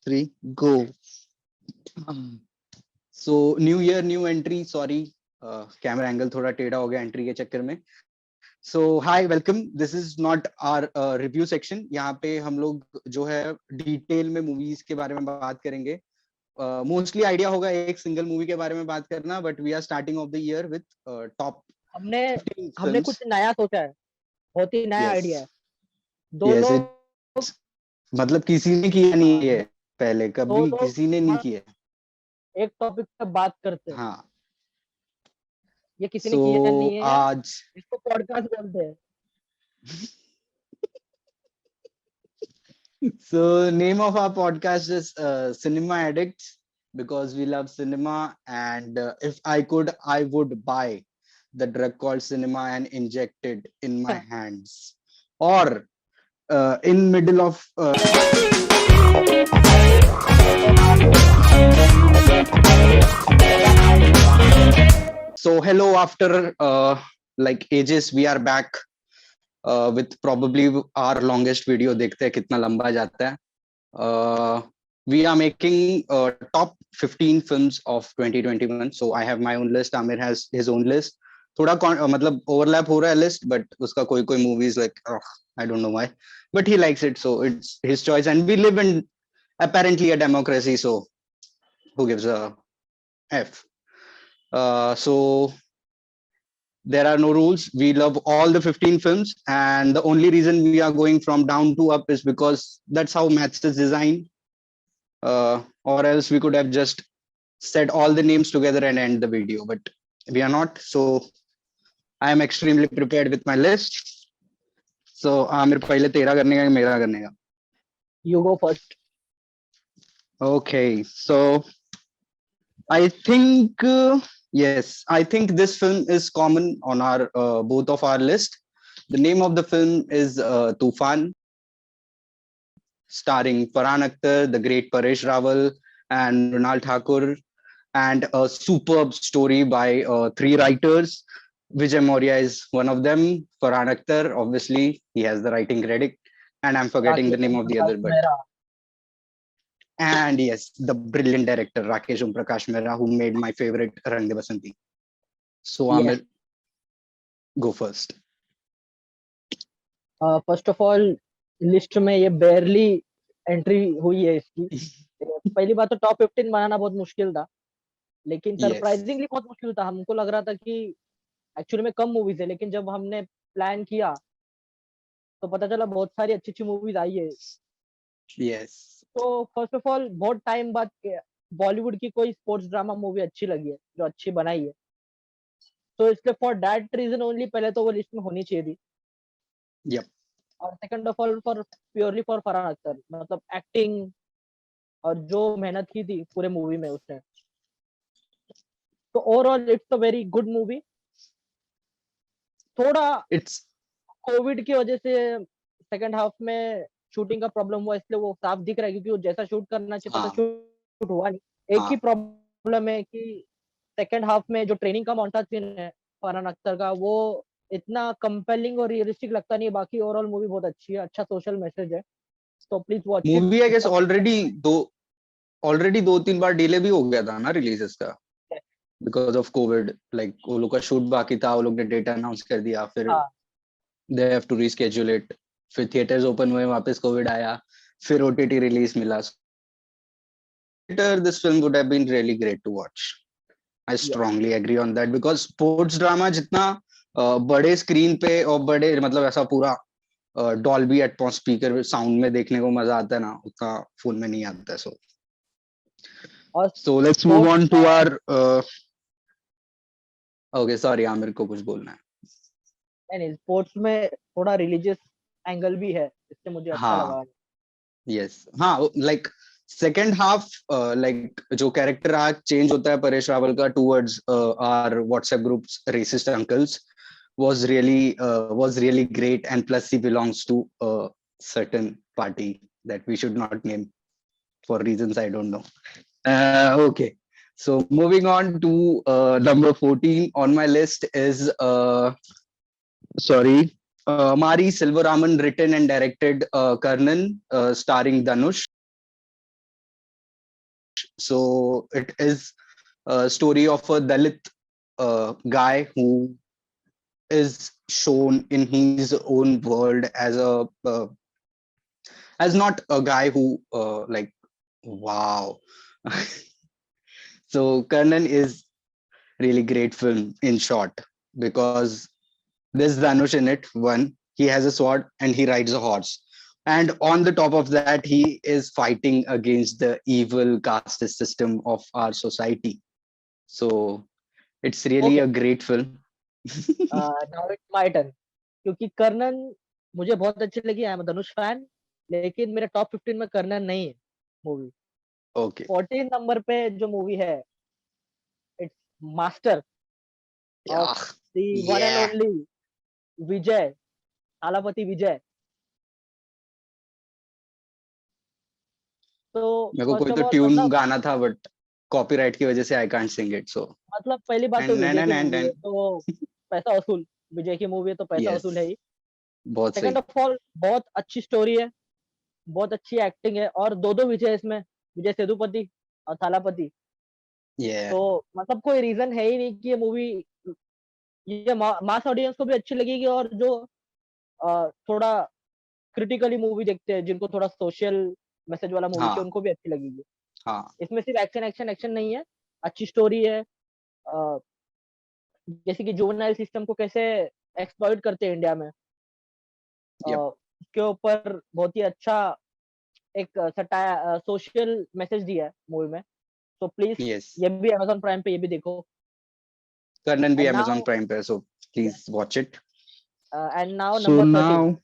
3, go. So new year, new entry. Sorry, camera angle थोड़ा टेढ़ा हो गया entry के चक्कर में. So hi, welcome. This is not our review section. यहाँ पे हम लोग जो है डिटेल में मूवीज के बारे में बात करेंगे. मोस्टली आइडिया होगा एक सिंगल मूवी के बारे में बात करना, but we are starting off the year with top हमने 15 हमने films. कुछ नया सोचा है, बहुत ही नया Yes, आइडिया है। दो yes. लोग मतलब किसी ने किया नहीं है पहले, दो कभी लोग किसी ने नहीं बस किया. एक टॉपिक पे बात करते हैं। हाँ. ये किसी ने So किया नहीं है, आज इसको पॉडकास्ट बोलते हैं। So name of our podcast is Cinema Addicts because we love cinema, and if I could, I would buy the drug called cinema and inject it in my hands, or in middle of. So hello, after like ages, we are back with probably our longest video. देखते हैं कितना लंबा जाता है. We are making top 15 films of 2021. So I have my own list. Amir has his own list. थोड़ा मतलब overlap हो रहा है list, but उसका कोई कोई movies like I don't know why, but he likes it, so it's his choice. And we live in apparently a democracy, so who gives a f? So there are no rules. We love all the 15 films, and the only reason we are going from down to up is because that's how maths is designed. Or else we could have just said all the names together and end the video, but we are not. So I am extremely prepared with my list. So Aamir पहले तेरा करने का कि मेरा करने का? You go first. Okay, so I think yes, I think this film is common on our both of our list. The name of the film is Tufan, starring Farhan Akhtar, the great Paresh Rawal, and Runal Thakur, and a superb story by three writers. Vijay Maurya is one of them. Farhan Akhtar, obviously, he has the writing credit, and I'm forgetting the Rakesh name Om of the Prakash other, but Mehra. and yes, the brilliant director Rakesh Prakash Mehra, who made my favorite Rang De Basanti. So Yes. Amir, go first. First of all list में ये बेयरली entry हुई है इसकी। पहली बात तो top 15 बनाना बहुत मुश्किल था, लेकिन Yes, सरप्राइजिंगली बहुत मुश्किल था। हमको लग रहा था कि एक्चुअली में कम मूवीज है, लेकिन जब हमने प्लान किया तो पता चला बहुत सारी अच्छी अच्छी मूवीज आई है। yes. तो फर्स्ट ऑफ ऑल बहुत टाइम बाद बॉलीवुड की कोई स्पोर्ट्स ड्रामा मूवी अच्छी लगी है, जो अच्छी बनाई है। तो इसलिए फॉर दैट रीजन ओनली पहले तो वो लिस्ट में होनी चाहिए थी। Yep. और second of all for purely for Farhan Akhtar, मतलब एक्टिंग और जो मेहनत की थी पूरे मूवी में उसने। तो overall it's a very good movie. थोड़ा It's कोविड की वजह से सेकंड हाफ में शूटिंग का प्रॉब्लम हुआ, इसलिए वो साफ दिख रहा है, क्योंकि वो जैसा शूट करना चाहिए था हाँ, शूट हुआ नहीं। एक ही हाँ. प्रॉब्लम है कि सेकंड हाफ में जो ट्रेनिंग का मोन्टाज सीन है फरहान अख्तर का, वो इतना कंपेलिंग और रियलिस्टिक लगता नहीं है। बाकी ओवरऑल मूवी बहुत अच्छी है, अच्छा सोशल मैसेज है, तो please watch it. Movie I guess इसका ऑलरेडी दो तीन बार डिले भी हो गया था ना रिलीज इसका, बिकॉज ऑफ कोविड. लाइक वो लोग का शूट बाकी था, वो लोग ने डेट अनाउंस कर दिया, फिर हाँ they have to reschedule it, फिर थिएटर्स ओपन हुए, वापस कोविड आया, फिर ओटीटी रिलीज मिला. This film would have been really great to watch. I या strongly agree on that because sports drama जितना बड़े स्क्रीन पे और बड़े मतलब ऐसा पूरा डॉल्बी एटमॉस स्पीकर साउंड में देखने को मजा आता है ना, उतना फोन में नहीं आता है. और So let's move sports on to में our okay, sorry आमिर को कुछ बोलना है. नहीं, स्पोर्ट्स में थोड़ा रिलीजियस एंगल भी है, इससे मुझे अच्छा हाँ, लगा। यस, हाँ. लाइक सेकेंड हाफ, लाइक जो कैरेक्टर आर्क चेंज होता है परेश रावल का towards our WhatsApp groups racist uncles was really great, and plus he belongs to a certain party that we should not name for reasons I don't know. Okay, so moving on to number 14 on my list is sorry, Mari Silvaraman, written and directed Karnan, starring Dhanush. So it is a story of a Dalit guy who is shown in his own world as not a guy who like wow. So Karnan is really great film in short, because there's Dhanush in it. One, he has a sword and he rides a horse, and on the top of that he is fighting against the evil caste system of our society. So it's really okay, a great film. Now it's my turn. क्योंकि कर्णन मुझे बहुत अच्छी लगी, I am Dhanush fan, लेकिन मेरे top 15 में कर्णन नहीं है मूवी। Okay. 14 नंबर पे जो मूवी है, it's Master of Yeah. The one and Yeah. Only Vijay, Thalapathy Vijay. तो मेरे को फर्स्ट कोई ऑफ तो ऑल ट्यून मतलब गाना था, बट कॉपीराइट की वजह से आई कांट सिंग इट, सो पहली बात तो एंड विजय की एंड मूवी है एंड तो पैसा वसूल, विजय की मूवी है तो पैसा यस, वसूल है ही। बहुत सेकंड सही। ऑफ ऑल बहुत अच्छी स्टोरी है, बहुत अच्छी एक्टिंग है, और दो विजय इसमें, विजय सेतुपति और थालापति। ये तो मतलब कोई रीजन है ही नहीं कि ये मूवी ये मास ऑडियंस को भी अच्छी लगेगी, और जो थोड़ा क्रिटिकली मूवी देखते हैं, जिनको थोड़ा सोशल मैसेज वाला मूवी चाहिए, हाँ उनको भी अच्छी लगेगी। हाँ। इसमें सिर्फ एक्शन एक्शन एक्शन नहीं है, अच्छी स्टोरी है। जैसे कि जुवेनाइल सिस्टम को कैसे एक्सप्लॉइट करते हैं इंडिया में, यप। उसके ऊपर बहुत ही अच्छा एक सटाया सोशल मैसेज दिया है मूवी में। तो प्लीज यस, ये भी अमेजोन प्राइम पे ये भी देखो। कर्नन भी एंड amazon नाउ प्राइम पे है, so please watch it. So number 13। now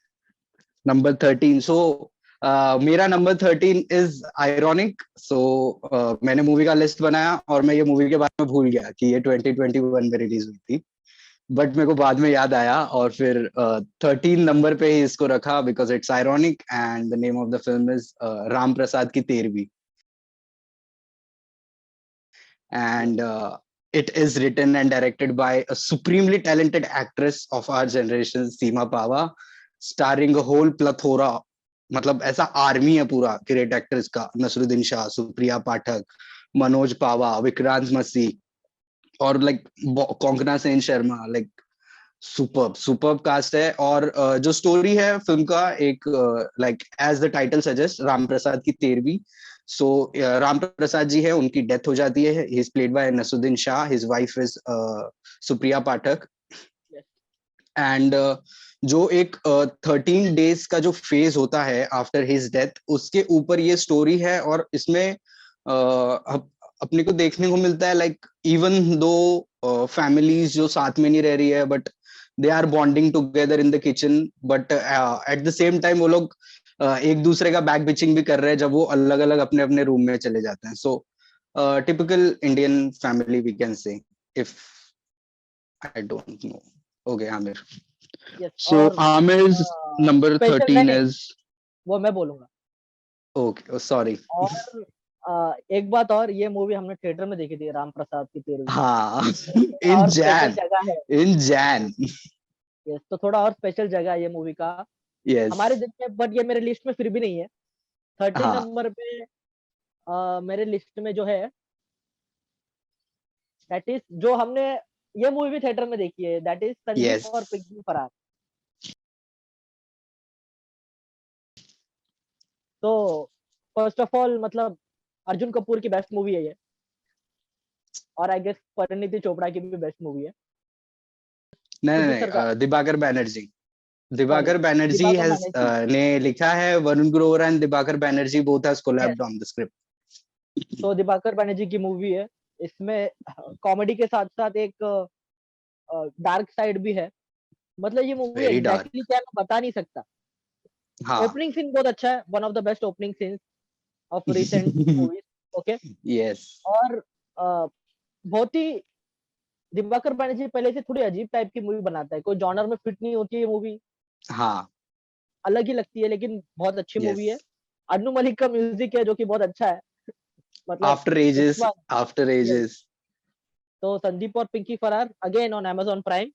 number 13. So मेरा नंबर 13 इज आयरॉनिक। सो मैंने मूवी का लिस्ट बनाया और मैं ये मूवी के बारे में भूल गया कि ये 2021 में रिलीज हुई थी, बट मेरे को बाद में याद आया और फिर 13 नंबर पे ही इसको रखा, because it's ironic and the name of the film is Ram Prasad की 13वीं। and it is written and directed by a supremely talented actress of our generation, Seema Pava, starring a whole plethora, मतलब ऐसा army है पूरा great actors का, नसरुद्दीन शाह, सुप्रिया पाठक, मनोज पावा, विक्रांत मसी, और like Konkona Sen Sharma, like superb superb cast है। और जो स्टोरी है फिल्म का, एक like as the title suggest, Ram Prasad की 13वीं। सो राम प्रसाद जी है, उनकी डेथ हो जाती है, he is played by Naseeruddin Shah, his wife is Supriya Pathak. And जो एक 13 डेज का जो फेज होता है आफ्टर हिज डेथ, उसके ऊपर ये स्टोरी है। और इसमें अपने को देखने को मिलता है लाइक इवन दो फैमिलीज जो साथ में नहीं रह रही है, but they are bonding together in the kitchen, but at the same time वो लोग एक दूसरे का बैक बिचिंग भी कर रहे हैं जब वो अलग अलग अपने अपने रूम में चले जाते हैं। So typical Indian family we can say, if I don't know. Okay Aamir. Yes, So और Amir's number स्पेशल नहीं 13 नहीं, is वो मैं बोलूंगा। okay. Oh, sorry. और एक बात और, ये मूवी हमने थिएटर में देखी थी, राम प्रसाद की 13वीं। हाँ, थोड़ा in और स्पेशल Jan, जगह है। in Jan. यस, तो थोड़ा और स्पेशल जगह है ये मूवी का हमारे Yes. दिल में, बट ये मेरे लिस्ट में फिर भी नहीं है। 13 हाँ, नंबर पे मेरे लिस्ट में जो है, दैट इज जो हमने ये मूवी भी थिएटर में देखी है, दैट इज संदीप yes. और पिंकी फरार। तो फर्स्ट ऑफ ऑल मतलब अर्जुन कपूर की बेस्ट मूवी है ये, और आई गेस परिणीति चोपड़ा की भी बेस्ट मूवी है। नहीं नहीं प्रोड्यूसर का, नहीं, दिवाकर बैनर्जी। Sorry, Dibakar Banerjee Dibakar has Banerjee. ने लिखा है, Varun Grover and Dibakar Banerjee both has yes, collabed on the script. तो दिबाकर बनर्जी की मूवी है। इसमें कॉमेडी के साथ साथ एक डार्क साइड भी है। मतलब ये मूवी Very dark. एग्जैक्टली क्या है मैं बता नहीं सकता। हाँ। ओपनिंग सीन बहुत अच्छा है, one of the best opening scenes of recent movies. Okay. Yes. और बहुत ही दिवाकर बनर्जी पहले से थोड़ी अजीब टाइप की मूवी बनाता है, कोई जॉनर में फिट नहीं होती है ये मूवी, हाँ। अलग ही लगती है, लेकिन बहुत अच्छी मूवी है। Yes. अन्नू मलिक का म्यूजिक है जो कि बहुत अच्छा है, मतलब After it's ages, one. after yes, ages. तो Sandeep Aur Pinky Faraar again on Amazon Prime,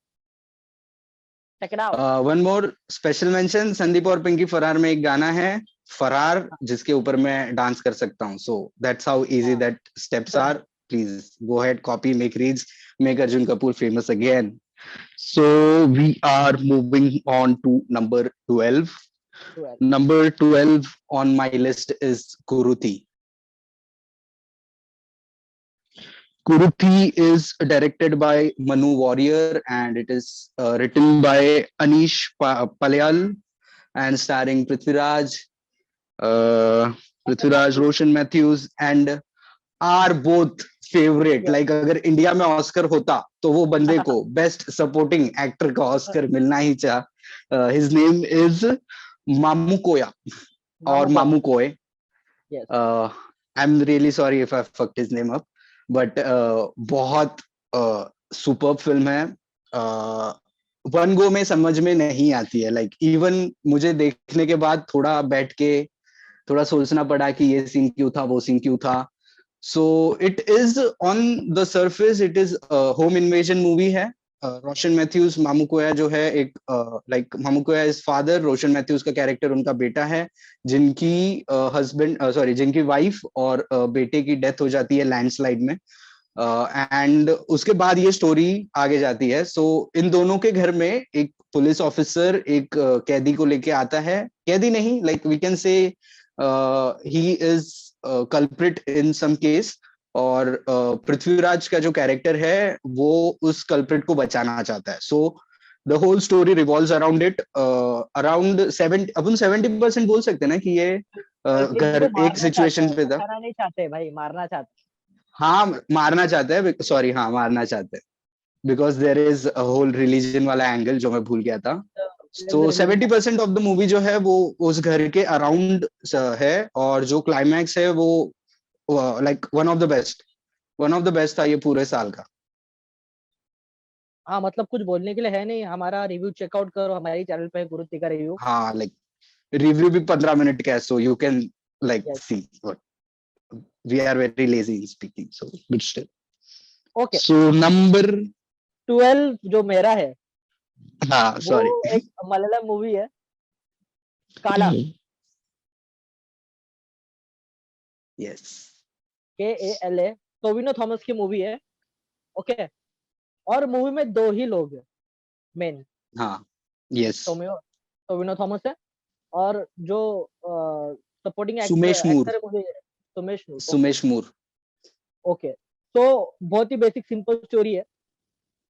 check it out. One more special mention, Sandeep Aur Pinky फरार में एक गाना है, फरार जिसके ऊपर मैं डांस कर सकता हूँ. So that's how easy that steps are. Please go ahead, copy, make reels, make Arjun Kapoor famous again. So we are moving on to number 12. 12. Number 12 on my list is Kuruthi. Kuruthi is directed by Manu Warrior and it is written by Anish Palayal and starring Prithviraj, Roshan Matthews and are both favorite. Yeah. Like अगर India में Oscar होता तो वो बंदे को best supporting actor का Oscar मिलना ही चाह. His name is Mamu Koya or Mamu Koy. Yes. I'm really sorry if I fucked his name up, but बहुत सुपर्ब फिल्म है. वन गो में समझ में नहीं आती है. लाइक इवन मुझे देखने के बाद थोड़ा बैठ के थोड़ा सोचना पड़ा कि ये सीन क्यों था, वो सीन क्यों था. So it is on the surface it is home invasion movie है. रोशन मैथ्यूज मामू कोया जो है एक लाइक मामू कोया इज फादर, रोशन मैथ्यूज का कैरेक्टर उनका बेटा है जिनकी जिनकी वाइफ और बेटे की डेथ हो जाती है लैंडस्लाइड में. एंड उसके बाद ये स्टोरी आगे जाती है. सो इन दोनों के घर में एक पुलिस ऑफिसर एक कैदी को लेके आता है. कैदी नहीं, like we can say he is culprit in some case. और पृथ्वीराज का जो कैरेक्टर है वो उस कल्प्रिट को बचाना चाहता है. So the whole story revolves around it. Around 70% बोल सकते हैं ना कि ये घर एक सिचुएशन पे था. नहीं चाहते भाई, मारना चाहते. हाँ मारना चाहता है, सॉरी हाँ मारना चाहते हैं because there is a whole religion वाला एंगल जो मैं भूल गया था. So 70% ऑफ द मूवी जो है वो उस घर के अराउंड है और जो क्लाइमैक्स है वो like one of the best था ये पूरे साल का. हाँ मतलब कुछ बोलने के लिए है नहीं. हमारा रिव्यू चेकआउट करो हमारे चैनल पे, कुरुति का रिव्यू. हाँ लाइक रिव्यू भी 15 मिनट का है. So you can like see what we are very lazy in speaking. So but still okay. So number 12 जो मेरा है, हाँ सॉरी, वो एक मलयालम मूवी है, काला. यस, KALA, टोविनो थॉमस की मूवी है. ओके. और मूवी में दो ही लोग हैं मेन. हाँ यस, टोविनो थॉमस है और जो सपोर्टिंग सुमेश मूर. एक्टर मुझे सुमेश मूर. ओके. तो बहुत ही बेसिक सिंपल स्टोरी है.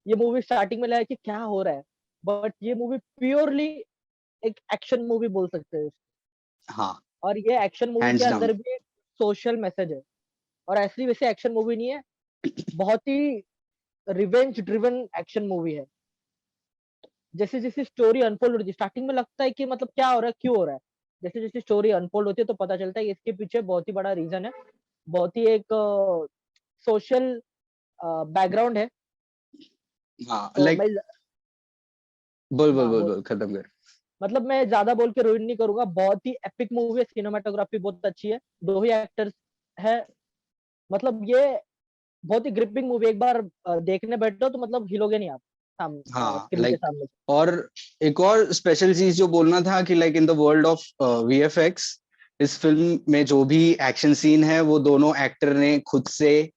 ये मूवी स्टार्टिंग में लगा कि क्या हो रहा है, बट ये मूवी प्योरली एक एक्शन मूवी बोल सकते हैं. हाँ. और ये एक्शन मूवी Hands के down. अंदर भी सोशल मैसेज है. और ऐसी वैसे एक्शन मूवी नहीं है, बहुत ही रिवेंज ड्रिवन एक्शन मूवी है. जैसे जैसे स्टोरी अनफोल्ड होती है, स्टार्टिंग में लगता है कि मतलब क्या हो रहा है, क्यों हो रहा है. जैसे जैसे स्टोरी अनफोल्ड होती है तो पता चलता है इसके पीछे बहुत ही बड़ा रीजन है, बहुत ही एक सोशल बैकग्राउंड है. हाँ तो लाइक मैं बोल खत्म कर. मतलब मैं ज्यादा बोल के रुइन नहीं करूंगा. बहुत ही एपिक मूवी है, सिनेमाटोग्राफी बहुत अच्छी है, दो ही एक्टर्स है. मतलब ये बहुत ही ग्रिपिंग मूवी. एक बार देखने बैठो तो मतलब हिलोगे नहीं आप हाँ स्क्रीन के लाइक सामने. और एक और स्पेशल चीज जो बोलना था कि like in the world of VFX इस फिल्म में जो भी एक्शन सीन है वो दोनों एक्टर ने खुद से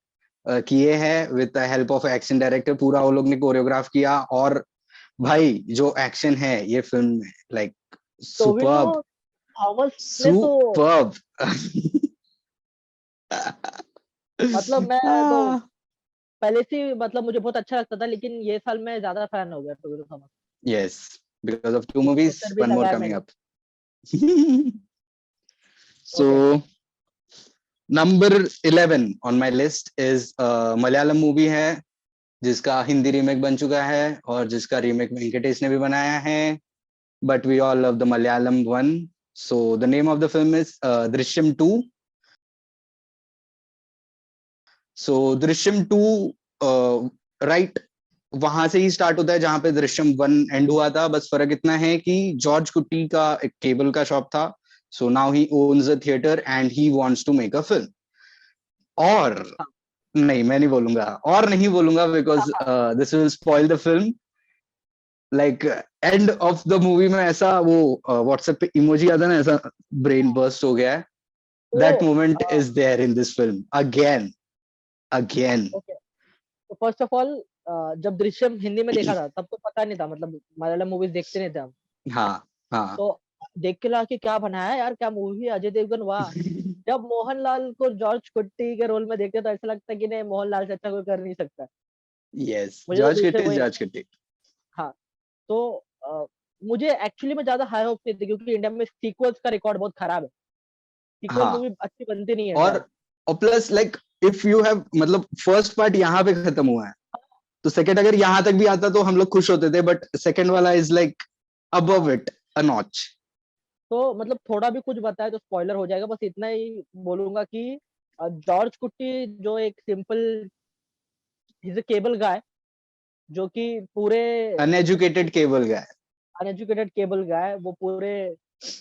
किए हैं with the help of action director. पूरा वो लोग ने कोरियोग्राफ किया. और भाई जो एक्शन है ये फिल्म में लाइक सुपर्ब सुपर्ब. मतलब मैं तो पहले से मतलब मुझे बहुत अच्छा लगता था, लेकिन ये साल मैं ज्यादा फैन हो गया Tovino Thomas. Yes, because of 2 movies, one more coming up. So, number 11 on my list is Malayalam movie है जिसका हिंदी रीमेक बन चुका है और जिसका रीमेक वेंकटेश ने भी बनाया है. But we all love the Malayalam one. So the name of the film is Drishyam 2. So Drishyam 2 right वहां से ही स्टार्ट होता है जहां पे दृश्यम 1 एंड हुआ था. बस फर्क इतना है कि जॉर्ज कुट्टी का एक केबल का शॉप था. So now he owns a theatre and he wants to make a film. और नहीं मैं नहीं बोलूंगा because this will spoil the film. Like end of the movie में ऐसा वो व्हाट्सएप पे इमोजी आता है ना, ऐसा ब्रेन बर्स्ट हो गया है. दैट तो moment is there in this film again again. Okay, तो फर्स्ट ऑफ ऑल जब दृश्यम हिंदी में देखा था तब तो पता नहीं था, मतलब मलयालम मूवीज देखते नहीं थे हम. हाँ हाँ. तो देख के लगा कि क्या बनाया है यार, क्या मूवी है, अजय देवगन वाह. जब मोहनलाल को जॉर्ज कुट्टी के रोल में देखते तो ऐसा लगता है कि नहीं, मोहनलाल से अच्छा कोई कर नहीं सकता. यस, मुझे तो जॉर्ज दिल से किट्टी इज वही जॉर्ज लगा. किट्टी. हाँ. तो मुझे एक्चुअली में ज्यादा हाई होप नहीं थे, क्योंकि इंडिया में सीक्वल्स का रिकॉर्ड बहुत खराब है. सीक्वल हाँ. मूवी अच्छी बनती नहीं है और शायद. Plus like if you have मतलब फर्स्ट पार्ट यहाँ पे खत्म हुआ है, तो सेकंड अगर यहाँ तक भी आता तो हम लोग खुश होते थे, बट सेकंड वाला is like above it a notch. तो मतलब थोड़ा भी कुछ बताए तो स्पॉइलर हो जाएगा, बस इतना ही बोलूंगा कि जॉर्ज कुट्टी जो एक सिंपल, इज ए केबल गाय, जो कि पूरे अनएजुकेटेड केबल गाय. अनएजुकेटेड केबल गाय, वो पूरे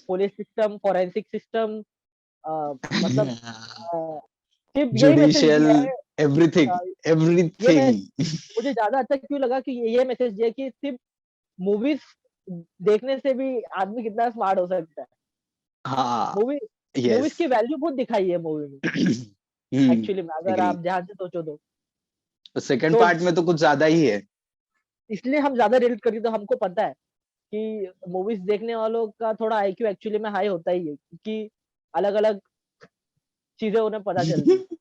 पुलिस सिस्टम, फॉरेंसिक सिस्टम, मतलब सिर्फ यही मैसेज जुडिशियल, दिया है. एवरीथिंग अ, ये मैं एवरीथिंग. मुझे ज्यादा अच्छा क्यों लगा कि ये मैसेज दिया कि सिर्फ मूवीज देखने से भी आदमी कितना स्मार्ट हो सकता है. हाँ. Movie movies yes. की वैल्यू बहुत दिखाई है मूवी में. एक्चुअली में अगर एग्री. आप ध्यान से सोचो सेकंड तो पार्ट में तो कुछ ज्यादा ही है. इसलिए हम ज्यादा रिलेट करें, तो हमको पता है कि मूवीज देखने वालों का थोड़ा आईक्यू एक्चुअली में हाई होता ही है, क्योंकि अलग अलग चीजें उन्हें पता चलती है.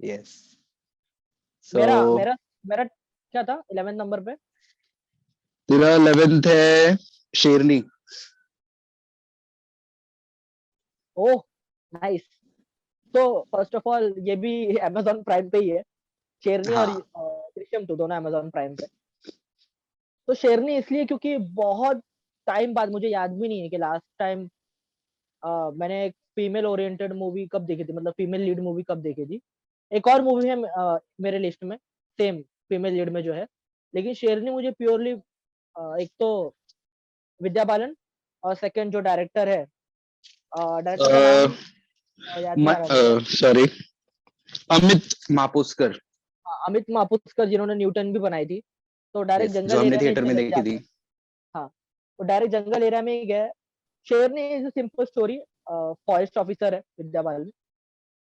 यस. सो मेरा मेरा मेरा क्या था 11 नंबर पे? तेरा 11th है शेरनी. ओह, नाइस. तो फर्स्ट ऑफ ऑल ये भी अमेजोन प्राइम पे ही है. शेरनी और हाँ दृश्यम 2 दोनों अमेजोन प्राइम पे. तो शेरनी इसलिए क्योंकि बहुत टाइम बाद, मुझे याद भी नहीं है कि लास्ट टाइम मैंने एक फीमेल ओरिएंटेड मूवी कब देखी थी, मतलब फीमेल लीड मूवी कब देखी थी. एक और मूवी है मेरे लिस्ट में, सेम फीमेल लीड में जो है. लेकिन शेरनी मुझे प्योरली एक तो विद्या बालन, और सेकंड जो डायरेक्टर है, डायरेक्टर का नाम याद नहीं आ रहा मुझे. सॉरी, अमित मापुस्कर. अमित मापुस्कर, जिन्होंने न्यूटन भी बनाई थी. तो डायरेक्ट यस, जो जंगल हमने एरिया में ही थिएटर में चले देखी जाते थी. हैं. हाँ. तो डायरेक्ट जंगल एरिया में ही गए. शेरनी is simple story. Forest officer है विद्या बालन,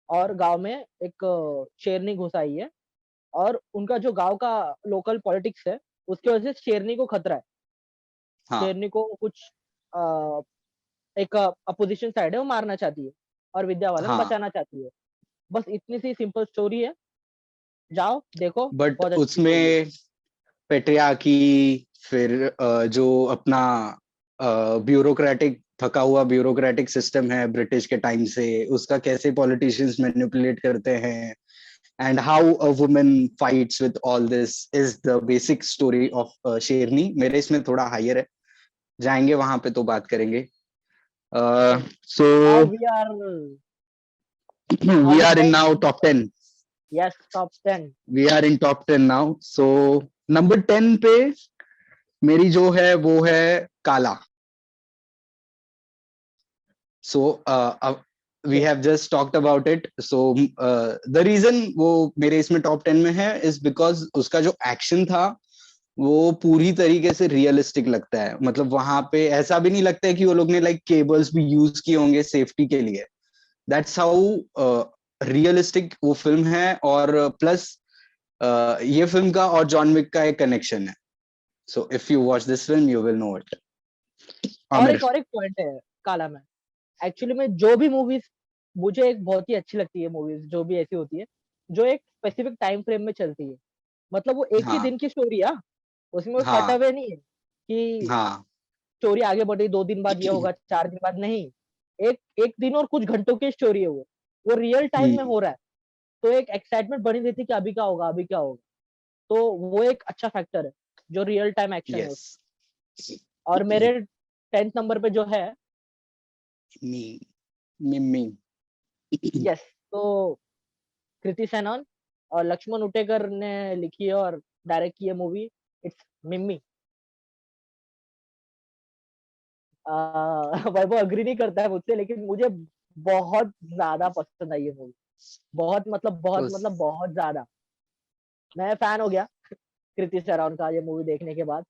और गांव में एक शेरनी घुस आई है, और उनका जो गांव का लोकल पॉलिटिक्स है, उसकी वजह से शेरनी को खतरा है. हाँ. शेरनी को कुछ अ, एक अपोजिशन साइड है, वो मारना चाहती है, और विद्या बालन हाँ. बचाना चाहती है. बस इतनी सी सिंपल स्टोरी है. जाओ देखो, बट बहुत अच्छी स्टोरी है. उसमें पेट्रियार्की, फिर जो अपना ब्यूरोक्रेटिक थका हुआ ब्यूरोक्रेटिक सिस्टम है ब्रिटिश के टाइम से, उसका कैसे पॉलिटिशियंस मैनिपुलेट करते हैं, and how a woman fights with all this is the basic story of शेरनी. मेरे इसमें थोड़ा हायर है, जाएंगे वहां पे तो बात करेंगे. So now we are we on the are in time. Now top 10. Yes, top 10. We are in top 10 now. So number 10 पे मेरी जो है वो है काला. So we have just talked about it. So the reason वो मेरे इसमें टॉप 10 में है is because उसका जो एक्शन था वो पूरी तरीके से रियलिस्टिक लगता है. मतलब वहां पे ऐसा भी नहीं लगता है कि वो लोग ने लाइक केबल्स भी यूज किए होंगे सेफ्टी के लिए. दैट्स हाउ रियलिस्टिक वो फिल्म है. और प्लस ये फिल्म का और जॉन विक का एक कनेक्शन है. So if you watch this film you will know it. Aamir. और एक पॉइंट है काला में. एक्चुअली में जो भी मूवीज, मुझे एक बहुत ही अच्छी लगती है मूवीज जो भी ऐसी होती है, जो एक स्पेसिफिक टाइम फ्रेम में चलती है. मतलब वो एक ही हाँ दिन की स्टोरी है. उसमें वो सटा हाँ हुआ नहीं है कि हाँ. स्टोरी आगे बढ़ रही, 2 दिन बाद ये होगा, 4 दिन बाद नहीं. एक एक दिन और कुछ घंटों की स्टोरी है वो रियल टाइम में हो रहा है. तो एक एक्साइटमेंट बनी रहती है कि अभी क्या होगा, अभी क्या होगा. तो वो एक अच्छा फैक्टर है, जो रियल टाइम एक्शन है यस. उसमें. और मेरे 10th नंबर पे जो है, मी मिम्मी. यस, तो कृति सेनन और लक्ष्मण उटेकर ने लिखी है और डायरेक्ट की है मूवी. इट्स मिम्मी. वैभव अग्री नहीं करता है मुझसे, लेकिन मुझे बहुत ज्यादा पसंद आई ये मूवी. उस बहुत ज्यादा. मैं फैन हो गया कृति सेनन का ये मूवी देखने के बाद.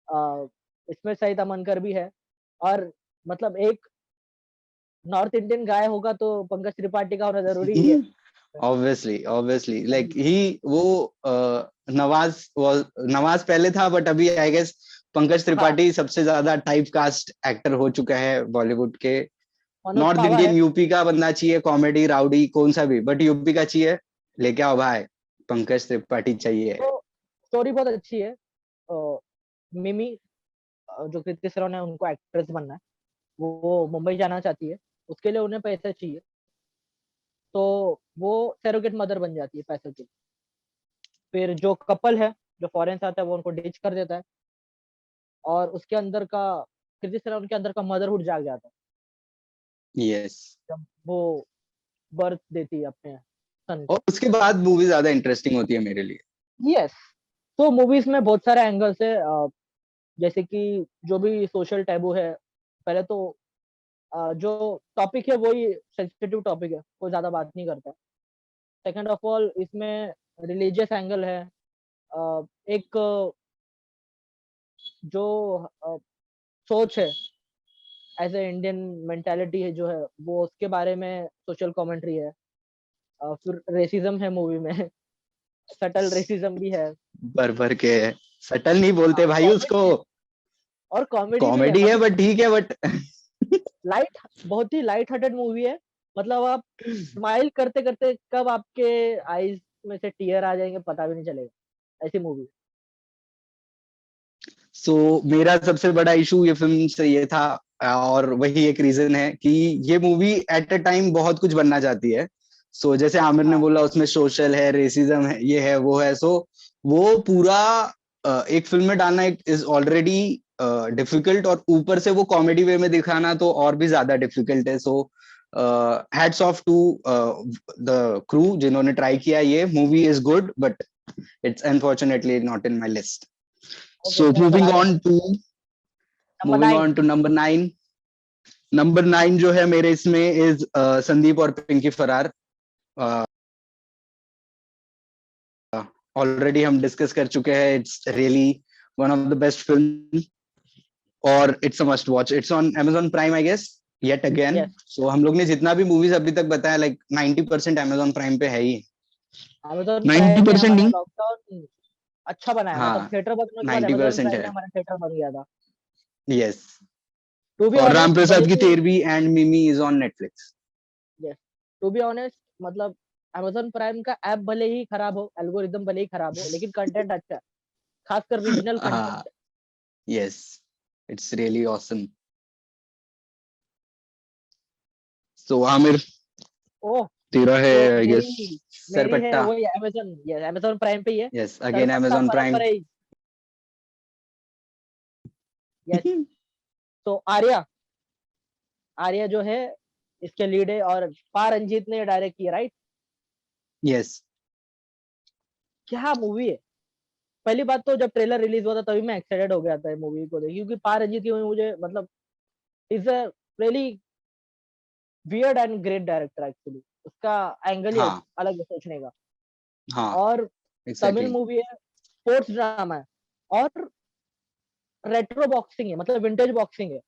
इसमें सईद अमनकर भी है, और मतलब एक नॉर्थ इंडियन गाय होगा तो पंकज त्रिपाठी का होना जरूरी ही है। ऑब्वियसली लाइक ही वो नवाज पहले था, बट अभी आई गेस पंकज हाँ, त्रिपाठी सबसे ज्यादा टाइप कास्ट एक्टर हो चुका है बॉलीवुड के। मनोज नॉर्थ बावा है। इंडियन यूपी का बनना चाहिए, कॉमेडी राउडी कौन सा भी, बट यूपी का चाहिए, लेके आओ भाई, पंकज त्रिपाठी चाहिए। तो स्टोरी बहुत अच्छी है। मिमी, जो कृति सरोन है, उनको एक्ट्रेस बनना है। वो मुंबई जाना चाहती है, उसके लिए उन्हें पैसे चाहिए, तो वो सरोगेट मदर बन जाती है पैसे के लिए। फिर जो कपल है जो फॉरेन से आता है वो उनको डिच कर देता है, और उसके अंदर का कृति सरोन के अंदर का मदरहुड जाग जाता है यस, जब वो बर्थ देती है अपने सन और को। उसके बाद मूवी ज्यादा इंटरेस्टिंग होती है मेरे लिए। यस। तो मूवीज में बहुत सारे एंगल्स है, जैसे कि जो भी सोशल टैबू है, पहले तो जो टॉपिक है वही सेंसिटिव टॉपिक है, कोई ज्यादा बात नहीं करता। सेकंड ऑफ ऑल इसमें रिलीजियस एंगल है। एक जो सोच है, एज ए इंडियन मेंटालिटी है जो है, वो उसके बारे में सोशल कमेंट्री है। फिर रेसिज्म है मूवी में। सटल रेसिज्म भी है। भर भर के, सटल नहीं बोलते भाई उसको, कॉमेडी, और कॉमेडी भी है, कॉमेडी है मतलब बट ठीक है, बट लाइट, बहुत ही लाइट हार्टेड मूवी है। मतलब आप स्माइल करते करते कब आपके आईज में से टीयर आ जाएंगे पता भी नहीं चलेगा, ऐसी मूवी। सो मेरा सबसे बड़ा इशू ये फिल्म से ये था, और वही एक रीजन है कि ये मूवी एट अ टाइम बहुत कुछ बनना चाहती है। सो जैसे आमिर ने हाँ, बोला उसमें सोशल है, रेसिज्म है, ये है वो है, सो वो पूरा एक फिल्म में डालना इज ऑलरेडी डिफिकल्ट, और ऊपर से वो कॉमेडी वे में दिखाना तो और भी ज्यादा डिफिकल्ट है। So hats off to the crew जिन्होंने ट्राई किया। ये movie is good but it's unfortunately not in my list. Okay, So मैं moving बता on देता हूँ। to number 9। नंबर 9। नंबर 9 जो है मेरे इसमें इज संदीप और पिंकी फरार। ऑलरेडी हम डिस्कस कर चुके हैं, it's really one of the best film, और it's a must watch. It's on Amazon Prime I guess, yet again. Yes, so हम लोग ने जितना भी मूवीज अभी तक बताया, लाइक 90% Amazon प्राइम पे है ही। अमेजोन प्राइम ने 90% हमारा नहीं, लॉकडाउन अच्छा बनाया, मतलब हाँ, थिएटर बंद होने के बाद अमेजोन 90% प्राइम ने है। हमारा थिएटर बन गया था। यस, टू बी और राम ऑनेस्ट, भले प्रसाद की ही, 13वीं and Mimi is on Netflix. Yes, to be honest, मतलब अमेजोन प्राइम का ऐप भले ही खराब हो, एल्गोरिदम भले ही खराब हो, लेकिन कंटेंट अच्छा है, खासकर रीजनल हाँ, content. Yes, it's really awesome. So Aamir, oh, तेरा है तो आई गेस मेरी मेरी है सरपट्टा। वही अमेजोन, यस, अमेजोन प्राइम पे ही है। Yes, again Sarpatta Amazon prime. परंपरा। यस। तो आर्या, आर्या जो है इसके लीड है, और पा रंजीत ने डायरेक्ट किया, राइट। यस, क्या मूवी है। पहली बात तो जब ट्रेलर रिलीज हुआ था तभी मैं एक्साइटेड हो गया था मूवी को देख, क्योंकि पा रंजीत की movie मुझे मतलब is a really weird and great director actually. उसका एंगल ही हाँ, अलग है सोचने का। हाँ, और तमिल एग्जैक्टली, मूवी है, स्पोर्ट्स ड्रामा है, और रेट्रो बॉक्सिंग है, मतलब विंटेज बॉक्सिंग है।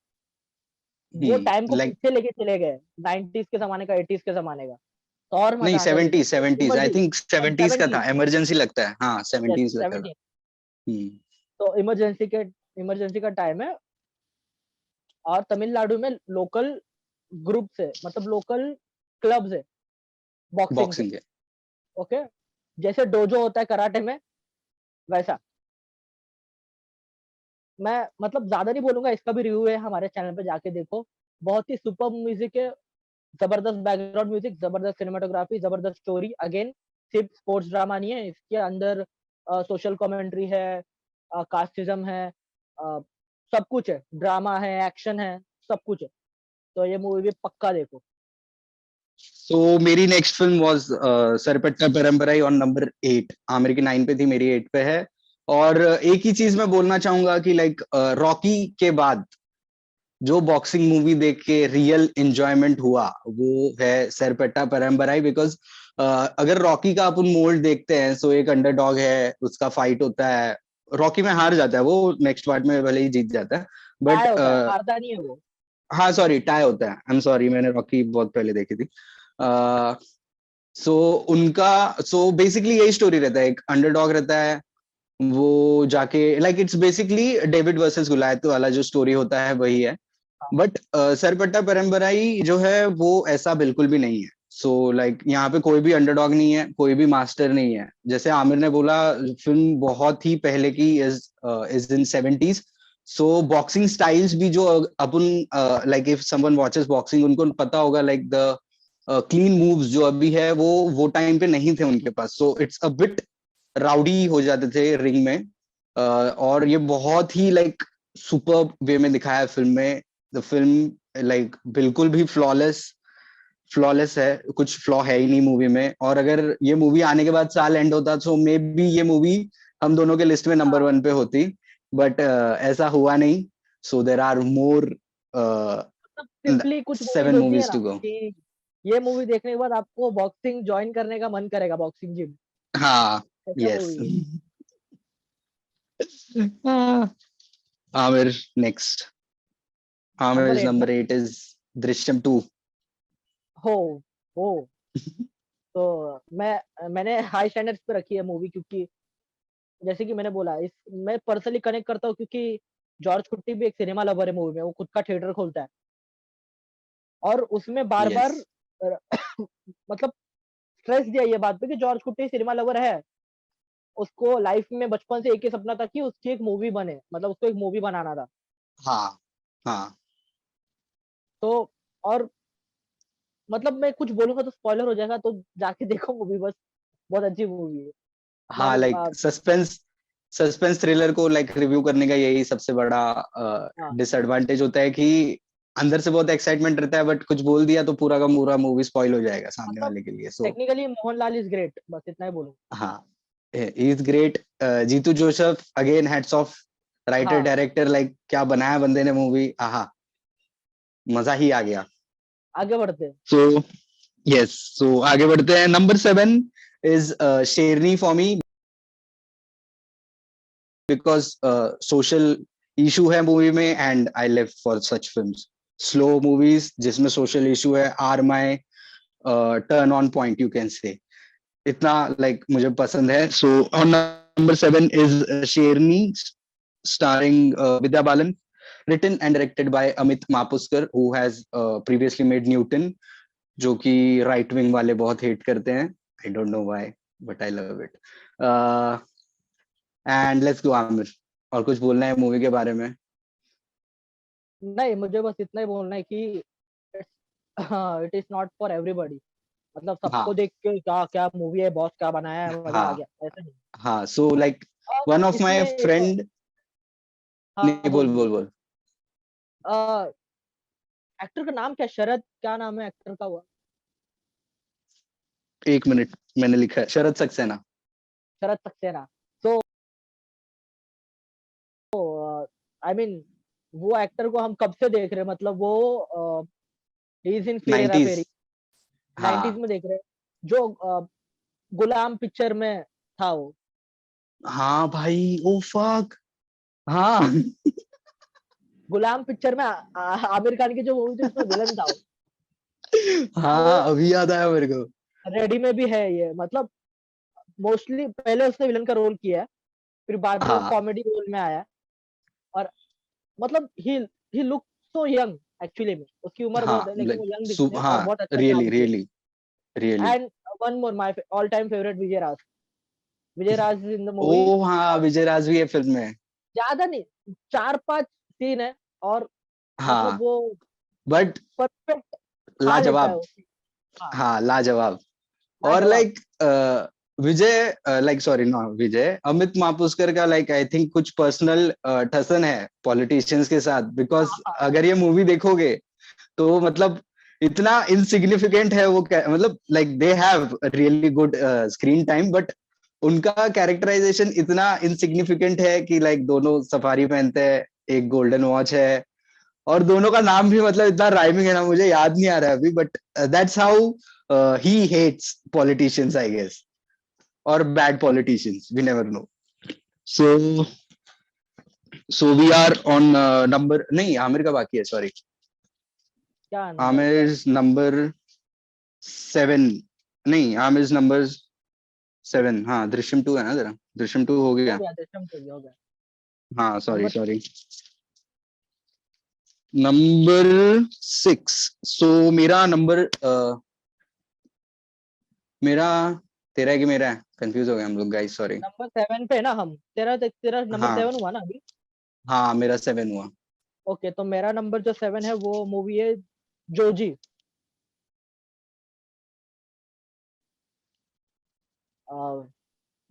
वो टाइम को लाइक, पीछे लेके चले गए, 90s के जमाने का, 80s के जमाने का, तो और नहीं, मजा आता देखने 70s में। 70s आई इमरजेंसी, थिंक 70s का 70, था, इमरजेंसी लगता है, हाँ, यस, 70s का था। 70। हम्म, तो इमरजेंसी का टाइम है, और तमिलनाडु में लोकल ग्रुप से, मतलब लोकल क्लब्स है बॉक्सिंग के। बॉक्सिंग है। ओके, जैसे डोजो होता है कराटे में, वैसा। मैं मतलब ज्यादा नहीं बोलूंगा, इसका भी रिव्यू है हमारे चैनल पे, जाके देखो। बहुत ही सुपर म्यूजिक है, जबरदस्त बैकग्राउंड म्यूजिक, जबरदस्त सिनेमाटोग्राफी, जबरदस्त स्टोरी। अगेन, सिर्फ स्पोर्ट्स ड्रामा नहीं है, इसके अंदर सोशल कमेंट्री है, कास्टिज्म है, अ, सब कुछ है, ड्रामा है, एक्शन है, सब कुछ है। तो ये मूवी भी पक्का देखो। सो मेरी next film was Sarpatta Parambarai on number 8। Aamir की 9 पे थी, मेरी 8 पे है। और एक ही चीज मैं बोलना चाहूंगा कि लाइक रॉकी के बाद जो बॉक्सिंग मूवी देख के रियल एंजॉयमेंट हुआ वो है सरपट्टा परंपराई, बिकॉज अगर रॉकी का अपन मोल्ड देखते हैं, सो एक अंडरडॉग है, उसका फाइट होता है, रॉकी में हार जाता है वो, नेक्स्ट पार्ट में भले ही जीत जाता है, बट टाई होता है, हारता नहीं है वो। हाँ सॉरी टाई होता है, आई एम सॉरी, मैंने रॉकी बहुत पहले देखी थी। सो उनका, सो बेसिकली यही स्टोरी रहता है, एक अंडरडॉग रहता है, वो जाके like it's basically David versus Goliath वाला जो स्टोरी होता है वही है। बट सरपट्टा परम्पराई जो है वो ऐसा बिल्कुल भी नहीं है। सो लाइक यहाँ पे कोई भी अंडरडॉग नहीं है, कोई भी मास्टर नहीं है। जैसे आमिर ने बोला, फिल्म बहुत ही पहले की, is in 70s। So boxing styles भी जो अपन like if someone watches boxing, उनको पता होगा लाइक द क्लीन मूव्स जो अभी है वो टाइम पे नहीं थे उनके पास। So it's a bit rowdy हो जाते थे रिंग में। और ये बहुत ही लाइक सुपर वे में दिखाया है फिल्म में। द फिल्म लाइक बिल्कुल भी फ्लॉलेस फ्लॉलेस है, कुछ फ्लॉ है ही नहीं मूवी में। और अगर ये मूवी आने के बाद साल एंड होता तो मे बी ये मूवी हम दोनों के लिस्ट में नंबर हाँ, 1 पे होती, बट ऐसा हुआ नहीं। सो देर आर मोर मतलब सिंपली कुछ मूवीज 7 होती है मूवीज ना टू गो। कि ये मूवी देखने के बाद आपको बॉक्सिंग ज्वाइन करने का मन करेगा, बॉक्सिंग जिम, हाँ, ऐसा यस। मूवी है। Aamir next. Number Amir's 8 number 8 is Drishyam 2. हो हो तो मैंने हाई स्टैंडर्ड्स पे रखी है मूवी, क्योंकि जैसे कि मैंने बोला, इस मैं पर्सनली कनेक्ट करता हूँ क्योंकि जॉर्ज कुट्टी भी एक सिनेमा लवर है मूवी में, वो खुद का थिएटर खोलता है और उसमें बार बार Yes. मतलब स्ट्रेस दिया ये बात पे कि जॉर्ज कुट्टी सिनेमा लवर है, उसको लाइफ में बचपन से एक ही सपना था कि उसकी एक मूवी बने, मतलब उसको एक मूवी बनाना था। हाँ, हाँ, तो और मतलब मैं कुछ बोलूंगा तो स्पॉइलर हो जाएगा, तो जाके देखो मूवी बस, बहुत अच्छी मूवी है। हाँ, मैंने लाइक सस्पेंस थ्रिलर को लाइक रिव्यू करने का यही सबसे बड़ा हाँ डिसएडवांटेज होता है कि अंदर से बहुत एक्साइटमेंट रहता है, बट कुछ बोल दिया तो पूरा का पूरा मूवी स्पॉइल हो जाएगा सामने मतलब वाले के लिए। So technically Mohanlal is great, बस इतना ही बोलूंगा। हाँ, is great. Jeethu Joseph again, heads off, writer हाँ, डायरेक्टर, लाइक क्या बनाया बंदे ने मूवी, आहा, मजा ही आ गया। आगे बढ़ते हैं। सो यस, सो आगे बढ़ते हैं। Number 7 is Sherni for me, because social issue है मूवी में, and I live for such films. Slow movies जिसमें सोशल इशू है are my turn on point, you can say. इतना लाइक मुझे पसंद है। So on number 7 is Sherni, starring Vidya Balan, written and directed by Amit Mapuskar, who has previously made Newton, जो कि right wing वाले बहुत हेट करते हैं। आई don't know why, but I love it. And let's go Aamir, और कुछ बोलना है मूवी के बारे में? नहीं, मुझे बस इतना ही बोलना है कि हाँ, it is not for everybody, मतलब सबको हाँ, देख के क्या क्या मूवी है, बॉस क्या बनाया है, मजा आ हाँ, गया, ऐसा नहीं। हाँ, सो लाइक और वन ऑफ इसमें माय एक, फ्रेंड। हाँ नहीं, बोल बोल बोल बोल, बोल। एक्टर का नाम क्या, शरद क्या नाम है एक्टर का हुआ? 1 मिनट, मैंने लिखा है शरद सक्सेना। शरद सक्सेना। तो आई मीन वो एक्टर को हम कब से देख रहे हैं, मतलब वो इज इन फिर हेरा 90s। फेरी, 90s हाँ, में देख रहे हैं, जो गुलाम पिक्चर में था वो। हाँ भाई, ओ फक, हाँ। गुलाम पिक्चर में आमिर खान की जो मूवी थी उसमें विलन था वो। हाँ, तो अभी याद आया मेरे को। रेडी में भी है ये, मतलब मोस्टली पहले उसने विलन का रोल किया है, फिर बाद में वो हाँ, कॉमेडी रोल में आया है। और मतलब ही लुक सो यंग, एक्चुअली में उसकी उम्र हाँ, बहुत है लेकिन वो लाइक यंग दिखते हैं और हाँ, बहुत अच्छा रियली काम किया। Really really. And one more my all time favourite, Vijay Raaz. Vijay Raaz is in the movie. Oh हाँ, और विजय राज भी है फिल्म में। ज्यादा नहीं, 4-5 सीन है और मतलब हाँ, वो बट परफेक्ट खा लेता है लाजवाब। वो। हाँ, हाँ, लाजवाब। और लाजवाब। Like Vijay, like sorry not Vijay, Amit Masurkar का लाइक आई थिंक कुछ पर्सनल ठसन है पॉलिटिशियंस के साथ, बिकॉज हाँ, अगर ये मूवी देखोगे तो मतलब इतना इनसिग्निफिकेंट है वो, मतलब like they have really good screen time, but उनका कैरेक्टराइजेशन इतना इनसिग्निफिकेंट है कि लाइक दोनों सफारी पहनते हैं, एक गोल्डन वॉच है, और दोनों का नाम भी मतलब इतना राइमिंग है ना, मुझे याद नहीं आ रहा है अभी, but that's how he hates politicians I guess, और bad politicians, we never know. So we are on number, नहीं आमिर का बाकी है, सॉरी। क्या नंबर है, क्या? आमिर नंबर 7, नहीं आमिर नंबर 7। हाँ दृश्यम 2 है ना जरा, दृश्यम 2 हो हो गया। गया, दशम तो हो गया। हाँ सॉरी नंबर सॉरी। नंबर 6। सो मेरा नंबर मेरा, तेरा है कि मेरा है, कंफ्यूज हो गए हम लोग गाइस, सॉरी। नंबर 7 पे है ना हम, तेरा तेरा नंबर हाँ 7 हुआ ना अभी? हाँ मेरा 7 हुआ। ओके, तो मेरा नंबर जो 7 है वो मूवी है जोजी।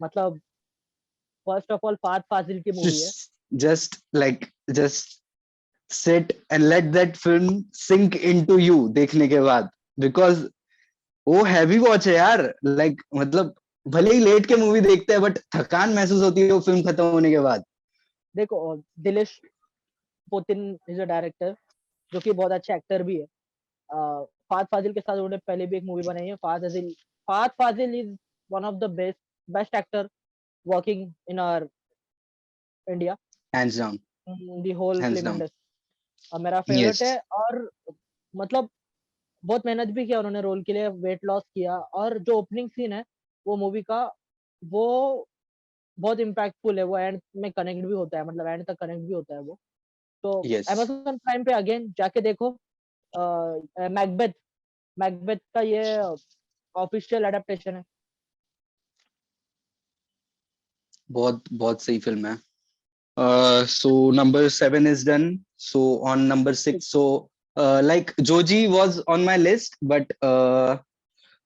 मतलब फर्स्ट ऑफ ऑल फात फाजिल की मूवी है। Just sit and let that film sink into you देखने के बाद, बिकॉज वो हैवी वॉच है यार। लाइक मतलब भले ही लेट के मूवी देखते हैं बट थकान महसूस होती है वो फिल्म खत्म होने के बाद। देखो, Dilesh Potin is a director, जो कि बहुत अच्छा एक्टर भी है। फात फाजिल के साथ उन्होंने पहले भी एक मूवी बनाई है, Fahadh Faasil. Fahadh Faasil is one of the best best actor working in our India, hands down. The whole hands film down. Industry. मेरा फेवरेट यस। है। और मतलब बहुत मेहनत भी किया उन्होंने रोल के लिए, वेट लॉस किया। और जो ओपनिंग सीन है वो मूवी का, वो बहुत इम्पैक्टफुल है। वो एंड में कनेक्ट भी होता है, मतलब एंड तक कनेक्ट भी होता है वो। तो यस। अमेजोन प्राइम पे अगेन जाके देखो। मैकबेथ, मैकबेथ का ये ऑफिशियल एडेप्टेशन है। बहुत बहुत सही फिल्म है। So number 7 is done. So on number 6, so like Joji was on my list, but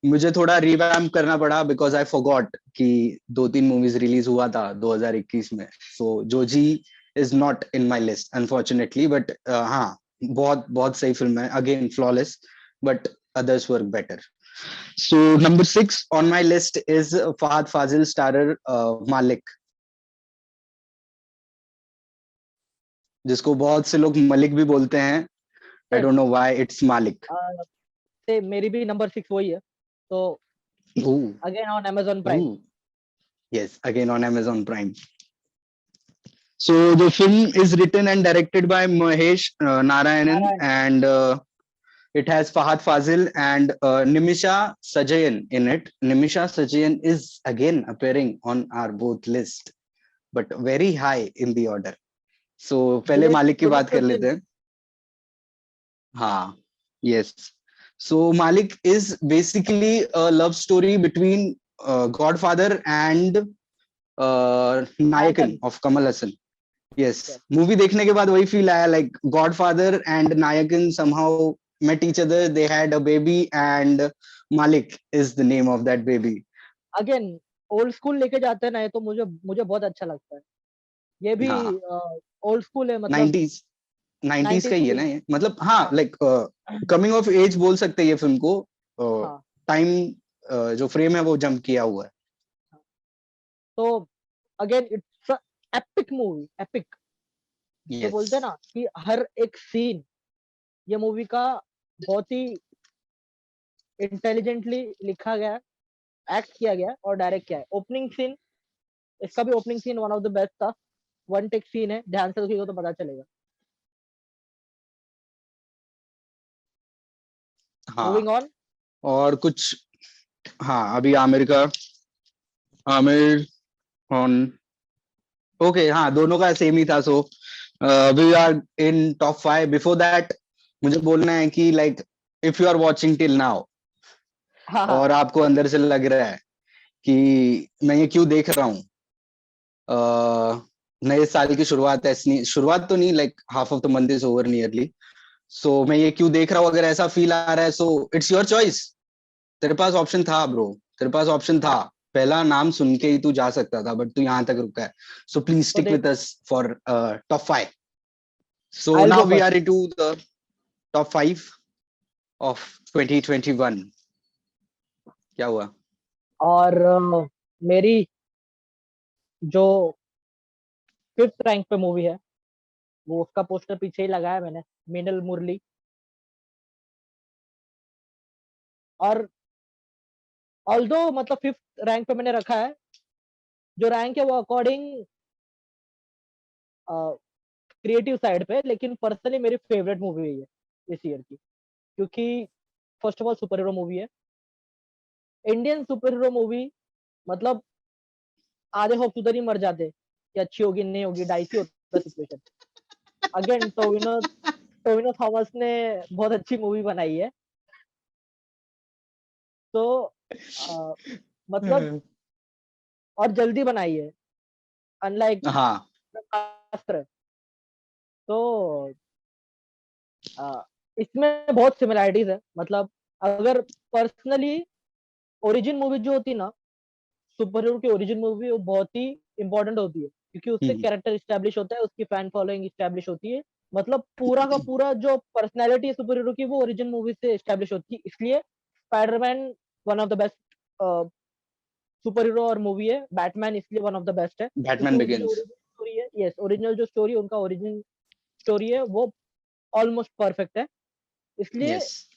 मुझे थोड़ा रिवैम्प करना पड़ा बिकॉज आई फॉरगॉट कि 2-3 मूवीज रिलीज हुआ था 2021 में। So Joji is not in my list unfortunately, but हाँ बहुत बहुत सही फिल्म है, again flawless, but others work better. So number 6 on my list is Fahadh Faasil starrer Malik, जिसको बहुत से लोग मलिक भी बोलते हैं। I same, don't know why it's Malik. Same मेरी भी नंबर 6 वही है। तो Ooh, again on Amazon Prime. ooh, yes, again on Amazon Prime. So the film is written and directed by Mahesh Narayanan, Narayan. and it has Fahad Fazil and Nimisha Sajayan in it. Nimisha Sajayan is again appearing on our both list, but very high in the order. So पहले दिलेश मालिक की दिलेश बात कर पोतिन। लेते हैं। हाँ, yes. So Malik is basically a love story between Godfather and नायकन। Nayakan of Kamal Hassan. Yes, Yes. movie देखने के बाद वही feel आया, like Godfather and Nayakan somehow met each other. They had a baby, and Malik is the name of that baby. Again old school लेके जाते हैं ना, ये तो मुझे मुझे बहुत अच्छा लगता है। ये भी हाँ, ओल्ड स्कूल है, मतलब 90s 90s का 90s ही है की। ना ये, मतलब हाँ हाँ लाइक कमिंग ऑफ एज बोल सकते हैं ये फिल्म को। हाँ। टाइम जो फ्रेम है वो जंप किया हुआ है। तो again it's epic movie, epic. जो यस। बोलते हैं ना कि हर एक सीन ये मूवी का बहुत ही इंटेलिजेंटली लिखा गया है, एक्ट किया गया है और डायरेक्ट किया है। ओपनिंग सीन, इसका भी opening scene one of the best था। वन टेक सीन है, ध्यान से देखिएगा तो पता चलेगा। हाँ मूविंग ऑन। और कुछ, हाँ अभी आमिर का, आमिर ऑन, ओके हाँ दोनों का सेम ही था। So we are in top 5। Before that मुझे बोलना है कि like if you are watching till now हाँ हाँ और आपको अंदर से लग रहा है कि मैं ये क्यों देख रहा हूँ, नए साल की शुरुआत है, शुरुआत तो नहीं, like half of the month is over nearly. सो मैं ये क्यों देख रहा हूँ, अगर ऐसा फील आ रहा है सो इट्स योर चॉइस। तेरे पास ऑप्शन था ब्रो, तेरे पास ऑप्शन था। पहला नाम सुन के ही तू जा सकता था बट तू यहाँ तक रुका है। सो प्लीज तो स्टिक देख, with us for top 5। So I will now go we are first. into the top 5 of 2021. क्या हुआ? और मेरी जो फिफ्थ रैंक पे मूवी है, वो उसका पोस्टर पीछे ही लगाया मैंने, मिनल मुरली। और ऑल्दो मतलब फिफ्थ रैंक पे मैंने रखा है, जो रैंक है वो अकॉर्डिंग क्रिएटिव साइड पे, लेकिन पर्सनली मेरी फेवरेट मूवी है ये इस ईयर की, क्योंकि first of all super hero movie है, इंडियन सुपर हीरो मूवी। मतलब आधे होप्स उधर ही मर जाते कि अच्छी होगी नहीं होगी, डाइसी होता situation. Again Tovino Tovino Thomas ने बहुत अच्छी मूवी बनाई है। तो अ, मतलब और जल्दी बनाई है, अनलाइक हाँ अस्त्र। तो अ, इसमें बहुत सिमिलैरिटीज है। मतलब अगर पर्सनली ओरिजिन मूवी जो होती है ना, सुपर हीरो की ओरिजिन मूवी, वो बहुत ही इंपॉर्टेंट होती है, क्योंकि उससे हम्म, कैरेक्टर इस्टेब्लिश होता है, उसकी फैन फॉलोइंग इस्टेब्लिश होती है। मतलब पूरा का पूरा जो पर्सनैलिटी है सुपर हीरो की, वो ओरिजिन मूवी से इस्टेब्लिश होती है। इसलिए Spiderman one of the best super hero और मूवी है, बैटमैन इसलिए वन ऑफ द बेस्ट है, क्योंकि बैटमैन उनकी जो बिगिंस। ओरिजिन स्टोरी है, यस ओरिजिनल जो स्टोरी, उनका ओरिजिन स्टोरी है, वो ऑलमोस्ट परफेक्ट है। इसलिए यस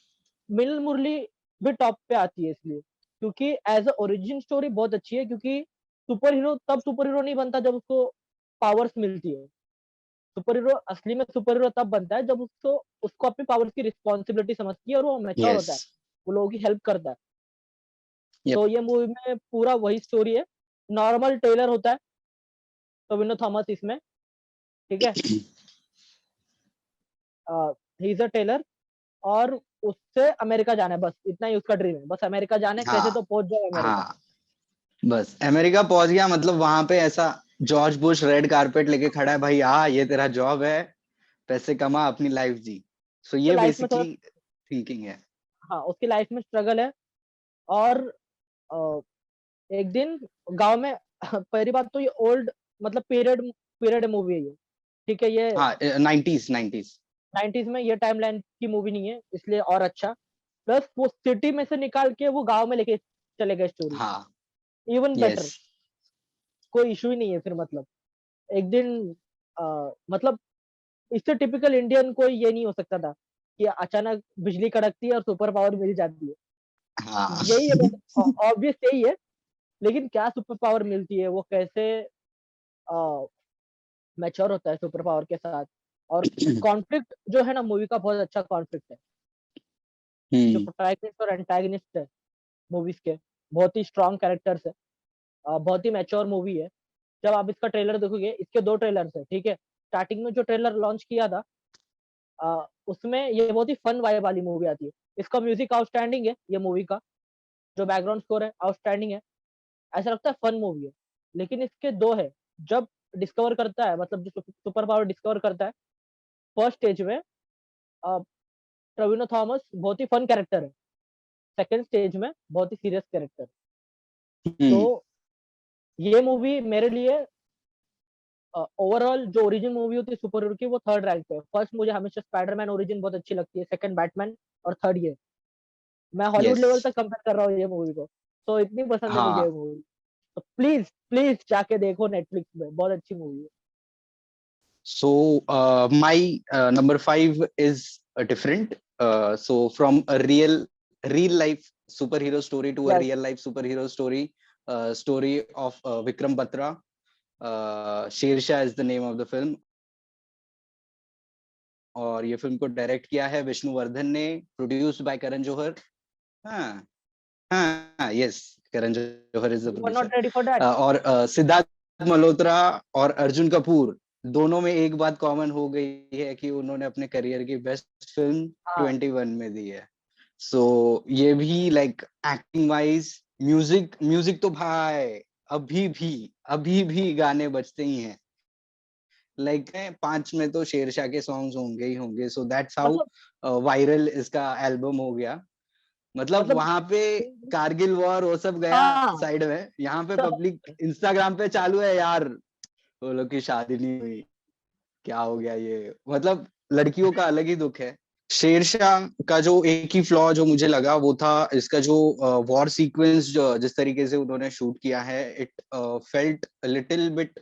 मिल मुरली भी टॉप पे आती है, इसलिए क्योंकि एज अ ओरिजिन स्टोरी बहुत अच्छी है। क्योंकि सुपर हीरो तब सुपर हीरो नहीं बनता जब उसको पावर्स मिलती है। सुपर हीरो असली में सुपर हीरो तब बनता है जब उसको उसको अपनी पावर्स की रिस्पॉन्सिबिलिटी समझती है और वो मैच्योर यस होता है, वो लोगों की हेल्प करता है। यप तो ये मूवी में पूरा वही स्टोरी है। नॉर्मल टेलर होता है टोविनो थॉमस इसमें, ठीक है, ही इज अ टेलर, और उससे अमेरिका जाना है, बस इतना ही उसका ड्रीम है, बस अमेरिका जाना है, कैसे हाँ तो पहुंच जाए अमेरिका। हाँ, बस अमेरिका पहुंच गया, मतलब वहां पे ऐसा जॉर्ज बुश रेड कारपेट लेके खड़ा है, भाई हाँ ये तेरा जॉब है, पैसे कमा अपनी लाइफ जी। सो तो ये लाइफ में थोड़ा, बेसिकली थिंकिंग है। हाँ उसकी लाइफ में स्ट्रगल है। और अ, एक दिन गांव में पहली बात तो ये ओल्ड, मतलब पीरियड पीरियड मूवी है ये, ठीक है, ये हाँ 90s 90s। 90s में, ये टाइम लाइन की मूवी नहीं है, इसलिए और अच्छा। प्लस वो सिटी में से निकाल के वो गांव में लेके चले गए स्टोरी, हाँ इवन यस बेटर, कोई इशू ही नहीं है फिर। मतलब एक दिन मतलब इससे टिपिकल इंडियन कोई ये नहीं हो सकता था कि अचानक बिजली कड़कती है और सुपर पावर मिल जाती है। हाँ यही है, बस ऑब्वियस यही है। लेकिन क्या सुपर पावर मिलती है, वो कैसे मैच्योर होता है सुपर पावर के साथ, और कॉन्फ्लिक्ट जो है ना मूवी का, बहुत अच्छा कॉन्फ्लिक्ट है। जो हम्म प्रोटैगनिस्ट और एंटागनिस्ट है मूवीज के, बहुत ही स्ट्रॉन्ग कैरेक्टर्स है। बहुत ही मैच्योर मूवी है। जब आप इसका ट्रेलर देखोगे, इसके दो ट्रेलर्स है, ठीक है। स्टार्टिंग में जो ट्रेलर लॉन्च किया था, उसमें ये बहुत ही फन वाइब वाली मूवी आती है। इसका म्यूजिक आउटस्टैंडिंग है, ये मूवी का जो बैकग्राउंड स्कोर है आउटस्टैंडिंग है, ऐसा लगता है फन मूवी है। लेकिन इसके दो है, जब डिस्कवर करता है, मतलब जो सुपर पावर डिस्कवर करता है फर्स्ट स्टेज में, टोविनो थॉमस बहुत ही फन कैरेक्टर है, सेकंड स्टेज में बहुत ही सीरियस कैरेक्टर। तो हम्म ये मूवी मेरे लिए ओवरऑल जो ओरिजिन मूवी होती है सुपर हीरो की, वो थर्ड रैंक पे है। फर्स्ट मुझे हमेशा स्पाइडरमैन ओरिजिन बहुत अच्छी लगती है, सेकंड बैटमैन, और थर्ड ये। मैं हॉलीवुड यस लेवल तक कंपेयर कर रहा हूँ ये मूवी को, तो इतनी पसंद है मुझे ये हाँ। मूवी। तो प्लीज प्लीज जाके देखो, नेटफ्लिक्स में बहुत अच्छी मूवी है। So my number five is different. So from a real life superhero story to a yes, real life superhero story, story of Vikram Batra. Shersha is the name of the film. और ये film को direct किया है विष्णुवर्धन ने, produced by करण जौहर। हाँ हाँ yes, Karan Johar is the you are not producer. Ready for that. और सिद्धार्थ मल्होत्रा और अर्जुन कपूर, दोनों में एक बात कॉमन हो गई है कि उन्होंने अपने करियर की बेस्ट फिल्म हाँ 21 में दी है। सो ये भी like acting wise, music music तो भाई अभी भी गाने बजते ही हैं। लाइक पांच में तो शेरशाह के सॉन्ग्स होंगे ही होंगे। सो दैट्स मतलब हाउ वायरल इसका एल्बम हो गया। मतलब मतलब वहां पे कारगिल वॉर वो सब गया हाँ साइड में, यहाँ पे पब्लिक इंस्टाग्राम पे चालू है यार, वो लोग की शादी नहीं हुई, क्या हो गया ये, मतलब लड़कियों का अलग ही दुख है। शेरशाह का जो एक ही फ्लॉ जो मुझे लगा वो था इसका जो वॉर सीक्वेंस, जो जिस तरीके से उन्होंने शूट किया है, it felt little bit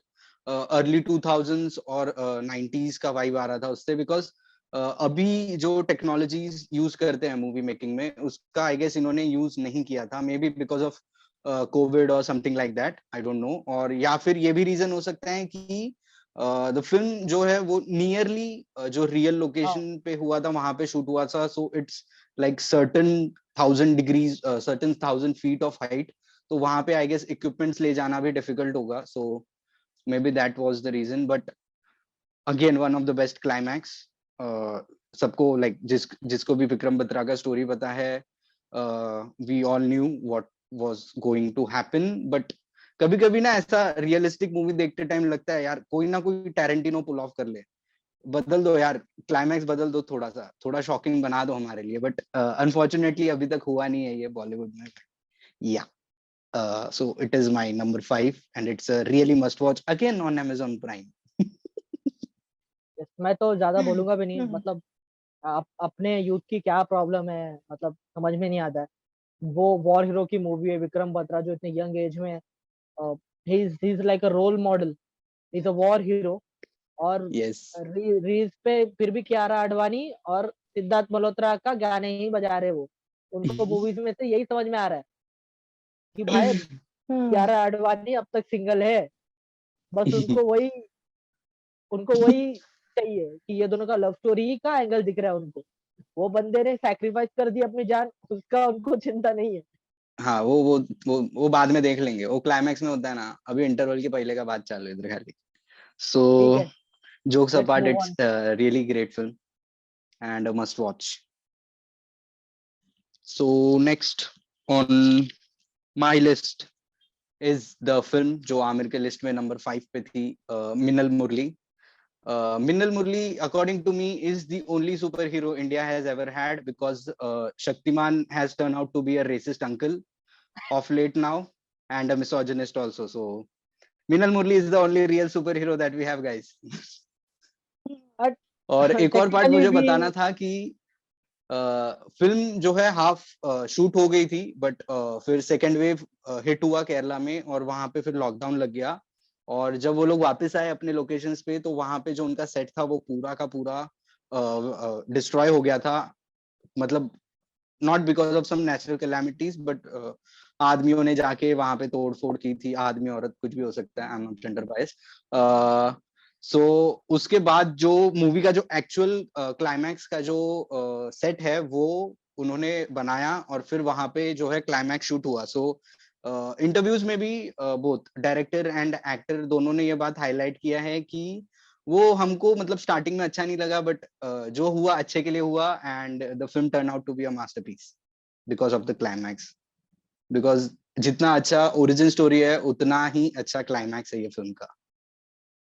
early 2000s और 90s का वाइब आ रहा था उससे। बिकॉज अभी जो टेक्नोलॉजीज यूज करते हैं मूवी मेकिंग में, उसका आई गेस इन्होंने यूज नहीं किया था, maybe because of Covid और something like that, I don't know. और या फिर ये भी रीजन हो सकता है कि द फिल्म जो है वो नियरली जो रियल हाँ लोकेशन पे हुआ था वहां पे शूट हुआ था, so it's like certain 1000 degrees, certain 1000 feet of height, तो वहां पे आई गेस इक्विपमेंट्स ले जाना भी डिफिकल्ट होगा, so maybe that was the reason, but again one of the best climax. सबको लाइक जिसको भी विक्रम बत्रा का स्टोरी पता है, we all knew what was going to happen, but कभी कभी ना ऐसा रियलिस्टिक मूवी देखते टाइम लगता है यार कोई ना कोई टैरेंटिनो पुल ऑफ कर ले, बदल दो यार, क्लाइमैक्स बदल दो, थोड़ा सा थोड़ा शॉकिंग बना दो हमारे लिए, बट अनफॉर्चुनेटली अभी तक हुआ नहीं है ये बॉलीवुड में। या so it is my number 5 and it's a really must watch again on Amazon prime. मैं तो ज्यादा बोलूंगा भी नहीं, मतलब अपने यूथ की क्या प्रॉब्लम है, मतलब समझ में नहीं आता है। वो वॉर हीरो की मूवी है, विक्रम बत्रा जो इतने यंग एज में ही is like a role model, is a war hero. और यस। रील्स पे फिर भी कियारा आडवाणी और सिद्धार्थ मल्होत्रा का गाने ही बजा रहे वो। उनको मूवीज में से यही समझ में आ रहा है कि भाई कियारा आडवाणी अब तक सिंगल है, बस उनको वही चाहिए कि ये दोनों का लव स्टोरी ही का एंगल दिख रहा है उनको। वो बंदे ने सैक्रिफाइस कर दी अपनी जान, उसका उनको चिंता नहीं है। हाँ, वो बाद में देख लेंगे, वो क्लाइमैक्स में होता है ना, अभी इंटरवल के पहले का बात चालू है इधर खाली। सो ठीक है, jokes let's apart, move it's on. Really great film and a must watch. So next on my list is the film जो आमिर के लिस्ट में नंबर 5 पे थी, मिन्नल मुरली। Minnal Murli, according to me, is the only superhero India has ever had, because Shaktiman has turned out to be a racist uncle of late now and a misogynist also. So Minnal Murli is the only real superhero that we have, guys. But और एक और part technically मुझे भी बताना था कि film जो है हाफ शूट हो गई थी, बट फिर सेकेंड वेव हिट हुआ केरला में और वहां पे फिर लॉकडाउन लग गया, और जब वो लोग वापस आए अपने लोकेशंस पे तो वहां पे जो उनका सेट था वो पूरा का पूरा डिस्ट्रॉय हो गया था, मतलब not because of some natural calamities, but आदमियों ने जाके वहां पे तोड़ फोड़ की थी, आदमी औरत कुछ भी हो सकता है, I am not gender bias. So उसके बाद जो मूवी का जो एक्चुअल क्लाइमैक्स का जो सेट है वो उन्होंने बनाया और फिर वहां पे जो है क्लाइमैक्स शूट हुआ। सो इंटरव्यूज में भी बोथ डायरेक्टर एंड एक्टर दोनों ने ये बात हाईलाइट किया है कि वो हमको मतलब स्टार्टिंग में अच्छा नहीं लगा, बट जो हुआ अच्छे के लिए हुआ, and the film turn out to be a masterpiece because of the climax, because जितना अच्छा ओरिजिन स्टोरी है उतना ही अच्छा क्लाइमैक्स है ये फिल्म का,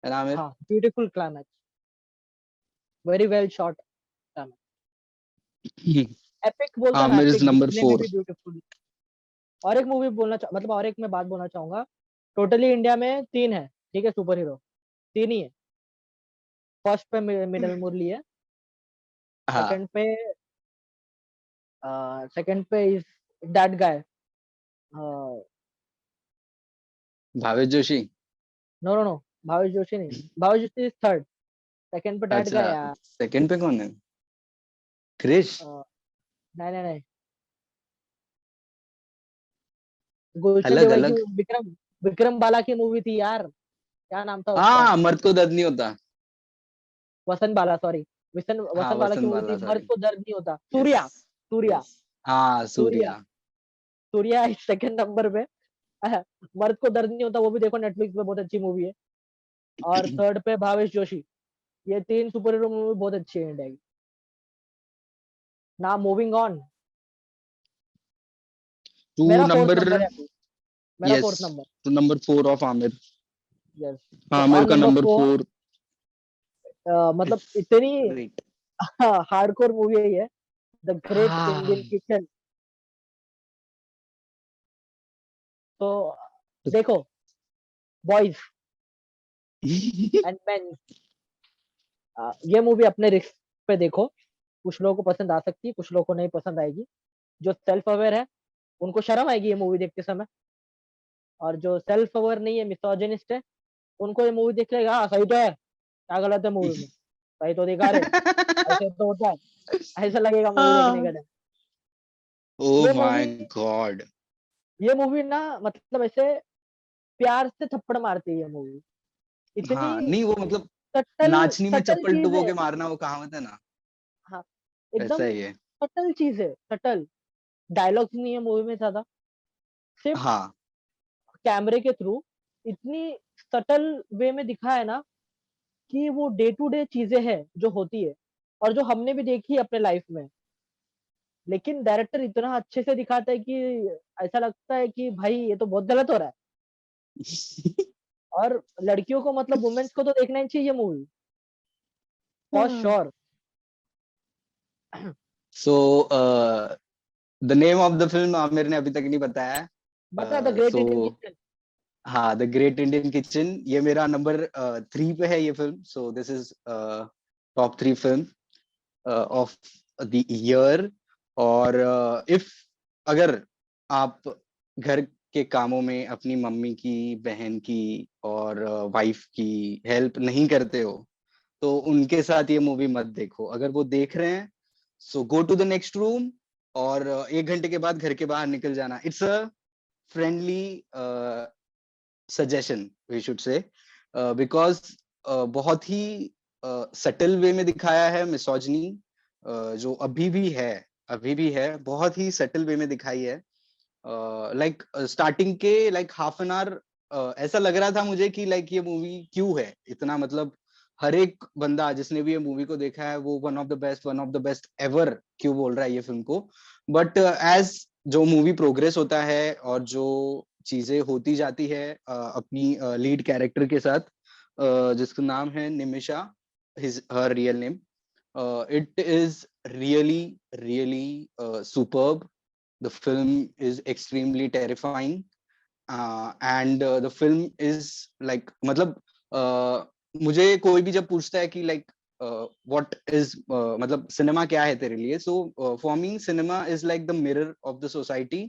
है ना आमिर? हाँ, beautiful climax, very well shot climax. Epic बोलते हैं ना, आमिर इज एपिक, नंबर दिखने में 4। भी ब्यूटीफुल। और एक मूवी मतलब और एक मैं बात बोलना चाहूंगा। टोटली इंडिया में 3 है, ठीक है, सुपर हीरो 3 ही है। फर्स्ट पे मिनल मुरली है। हाँ, सेकंड पे सेकंड पे is that guy. Bhavesh Joshi. No no no, Bhavesh Joshi नहीं, Bhavesh Joshi is third. Second पे दैट अच्छा, गाय यार। सेकंड पे कौन है? क्रिश? नहीं नहीं नहीं, गुलशन अलग देओल की, अलग। विक्रम विक्रम बाला की मूवी थी यार, क्या नाम था उसका? हाँ, मर्द को दर्द नहीं होता। वसंत बाला, सॉरी। हाँ, वसंत बाला की वसंत मूवी थी, बाला, मर्द सॉरी। को दर्द नहीं होता, यस। सूर्या। सूर्या। यस। हाँ, सूर्या। सूर्या। सूर्या सेकंड नंबर पे। मर्द को दर्द नहीं होता, वो भी देखो नेटफ्लिक्स पे, बहुत अच्छी मूवी है। और थर्ड पे भावेश जोशी। ये 3 सुपर हीरो मूवी बहुत अच्छी है इंडिया की। ना मूविंग ऑन। टू मेरा फोर्थ नंबर। नंबर है अभी, मेरा yes, fourth number. To number 4 of Aamir. Yes. तो आमिर ऑन का नंबर नंबर 4, 4 मतलब इज इतनी ग्रेट। हार्डकोर मूवी है ये, द ग्रेट इंडियन हाँ। किचन। तो देखो, बॉयज एंड मेन, ये मूवी अपने रिस्क पे देखो। कुछ लोगों को पसंद आ सकती है, कुछ लोगों को नहीं पसंद आएगी। जो सेल्फ अवेयर है उनको शर्म आएगी ये मूवी देखते समय, और जो सेल्फ अवेयर नहीं है, मिसोजिनिस्ट है, उनको ये मूवी देख लेगा, हाँ सही तो है, क्या गलत है मूवी में, सही तो दिखा रहे, ऐसे तो होता है, ऐसा लगेगा मूवी देखने के टाइम। ओ ये मूवी माय गॉड। ये मूवी ना, मतलब ऐसे प्यार से थप्पड़ मारती है ये मूवी। हाँ इतनी नहीं वो मतलब सटल नाचनी में सटल चप्पल चीज डुबो है। के मारना, वो कहावत है ना, हाँ, वैसा एकदम ही है। सटल चीज है, सटल। डायलॉग्स नहीं है मूवी में ज्यादा, सिर्फ हाँ कैमरे के थ्रू इतनी सटल वे में दिखा है ना, कि वो डे टू डे चीजें हैं जो होती है और जो हमने भी देखी है अपने लाइफ में, लेकिन डायरेक्टर इतना अच्छे से दिखाता है कि ऐसा लगता है कि भाई ये तो बहुत गलत हो रहा है। और लड़कियों को मतलब वुमेन्स को तो देखना ही चाहिए movie, for sure. So the name of the film Aamir ने अभी तक नहीं बताया बता, द है। Great so Indian kitchen. हाँ, द ग्रेट इंडियन किचन, ये मेरा नंबर 3 पे है ये film. So this is top 3 film of the year. और इफ अगर आप घर के कामों में अपनी मम्मी की, बहन की और वाइफ की हेल्प नहीं करते हो, तो उनके साथ ये मूवी मत देखो। अगर वो देख रहे हैं, so go to the next room और 1 घंटे के बाद घर के बाहर निकल जाना। It's a friendly suggestion we should say, because बहुत ही सटल वे में दिखाया है मिसोजिनी, जो अभी भी है बहुत ही सटल वे में दिखाई है। लाइक स्टार्टिंग के लाइक हाफ एन आवर ऐसा लग रहा था मुझे कि लाइक ये मूवी क्यों है इतना, मतलब हर एक बंदा जिसने भी ये मूवी को देखा है वो one of the best ever क्यों बोल रहा है ये फिल्म को। बट एज जो मूवी प्रोग्रेस होता है और जो चीजें होती जाती है अपनी लीड कैरेक्टर के साथ, जिसका नाम है Nimisha, his her real name, it is really superb. The film is extremely terrifying, and the film is like, मतलब मुझे कोई भी जब पूछता है कि like what is मतलब सिनेमा क्या है तेरे लिए, so for me cinema is like the mirror of the society.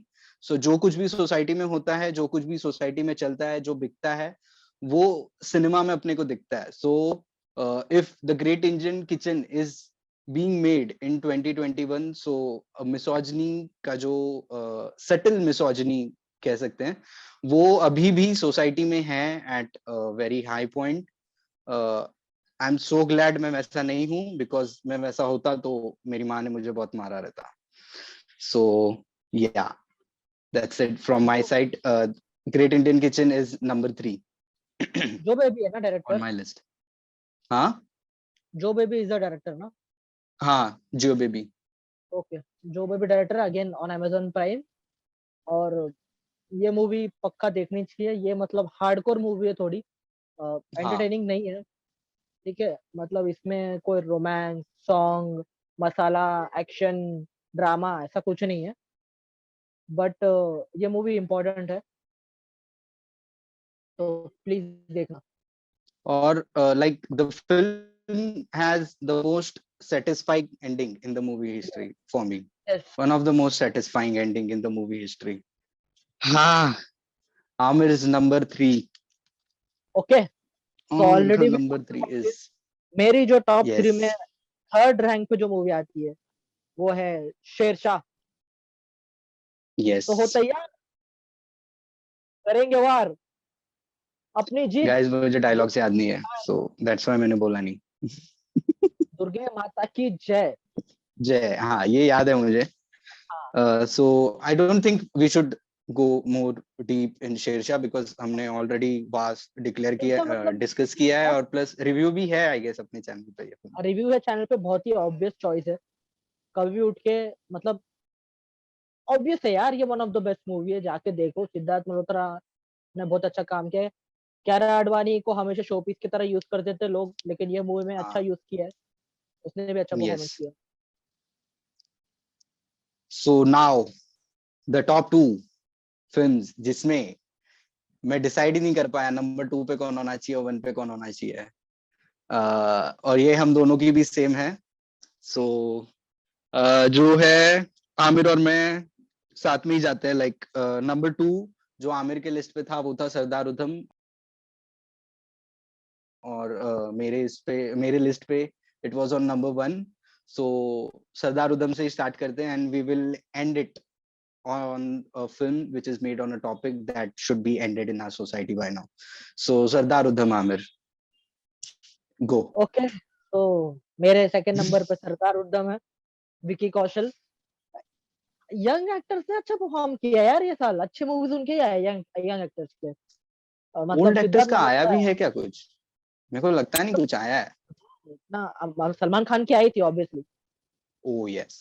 So जो कुछ भी सोसाइटी में होता है, जो कुछ भी सोसाइटी में चलता है, जो बिकता है, वो सिनेमा में अपने को दिखता है। So if the Great Indian Kitchen is being made in 2021, so misogyny का जो सटल मिसोजिनी कह सकते हैं, वो अभी भी सोसाइटी में है at very high point. I am so glad मैं वैसा नहीं हूँ, बिकॉज मैं वैसा होता तो मेरी माँ ने मुझे बहुत मारा रहता। सो या, दैट्स इट फ्रॉम माय जो side. Great Indian kitchen is number 3 जो बेबी है ना ऑन डायरेक्टर, माय लिस्ट। हाँ जो बेबी इज द डायरेक्टर ना। हाँ, जियो बेबी। ओके, जो baby director again on Amazon prime. और ये मूवी पक्का देखनी चाहिए। ये मतलब हार्डकोर मूवी है थोड़ी, हाँ एंटरटेनिंग नहीं है। ठीक है, मतलब इसमें कोई रोमांस सॉन्ग, मसाला, एक्शन, ड्रामा ऐसा कुछ नहीं है। बट ये मूवी इम्पोर्टेंट है, तो प्लीज देखना। और like the film has the most satisfying ending in the movie history for me. Yes. One of the most satisfying ending in the movie history. हाँ, Amir is number 3. ओके, तो Amir ka already number 3 is, मेरी जो top 3 में yes, third rank पे जो movie आती है वो है शेरशाह। तो हो yes. तैयार, करेंगे वार, अपनी जीत। Guys, मुझे डायलॉग्स याद नहीं है, so that's why मैंने बोला नहीं। दुर्गे माता की जय। जय, हाँ ये याद है मुझे। हाँ, So I don't think we should go more deep in Shershaah, because हमने already वास्ट डिक्लेयर किया, एकदम मतलब डिस्कस किया है, बहुत और प्लस रिव्यू भी है आई गेस अपने चैनल पे ये film। रिव्यू है चैनल पे, बहुत ही ऑब्वियस चॉइस है। कभी भी उठ के मतलब ऑब्वियस है यार, ये one of the best movie है, जाके देखो। सिद्धार्थ मल्होत्रा ने बहुत अच्छा काम किया है। कियारा आडवाणी को हमेशा शोपीस की तरह यूज करते थे लोग, लेकिन ये मूवी में अच्छा हाँ, यूज किया है, उसने भी अच्छा परफॉर्मेंस yes. किया। So now the top 2 films जिसमें मैं डिसाइड ही नहीं कर पाया नंबर 2 पे कौन होना चाहिए और 1 पे कौन होना चाहिए। और ये हम दोनों की भी सेम है। सो जो है, आमिर और मैं साथ में ही जाते हैं। लाइक नंबर 2 जो आमिर के लिस्ट पे था वो था सरदार उधम, और मेरे लिस्ट पे it was on number 1। So Sardar Udham से ही स्टार्ट करते हैं, and we will end it on a film which is made on a topic that should be ended in our society by now. So Sardar Udham, Amir. Go. Okay, तो मेरे second number पे सरदार उद्दम है, Vicky Kaushal. Young actors ने अच्छा perform किया है यार ये साल, अच्छे मूवीज उनके ही आए यंग यंग एक्टर्स के। मतलब ओल्ड एक्टर्स सिद्धार्थ का आया मल्होत्रा भी है क्या कुछ? मेरे को लगता नहीं कुछ आया है। ना, अब सलमान खान की आई थी obviously. Oh yes.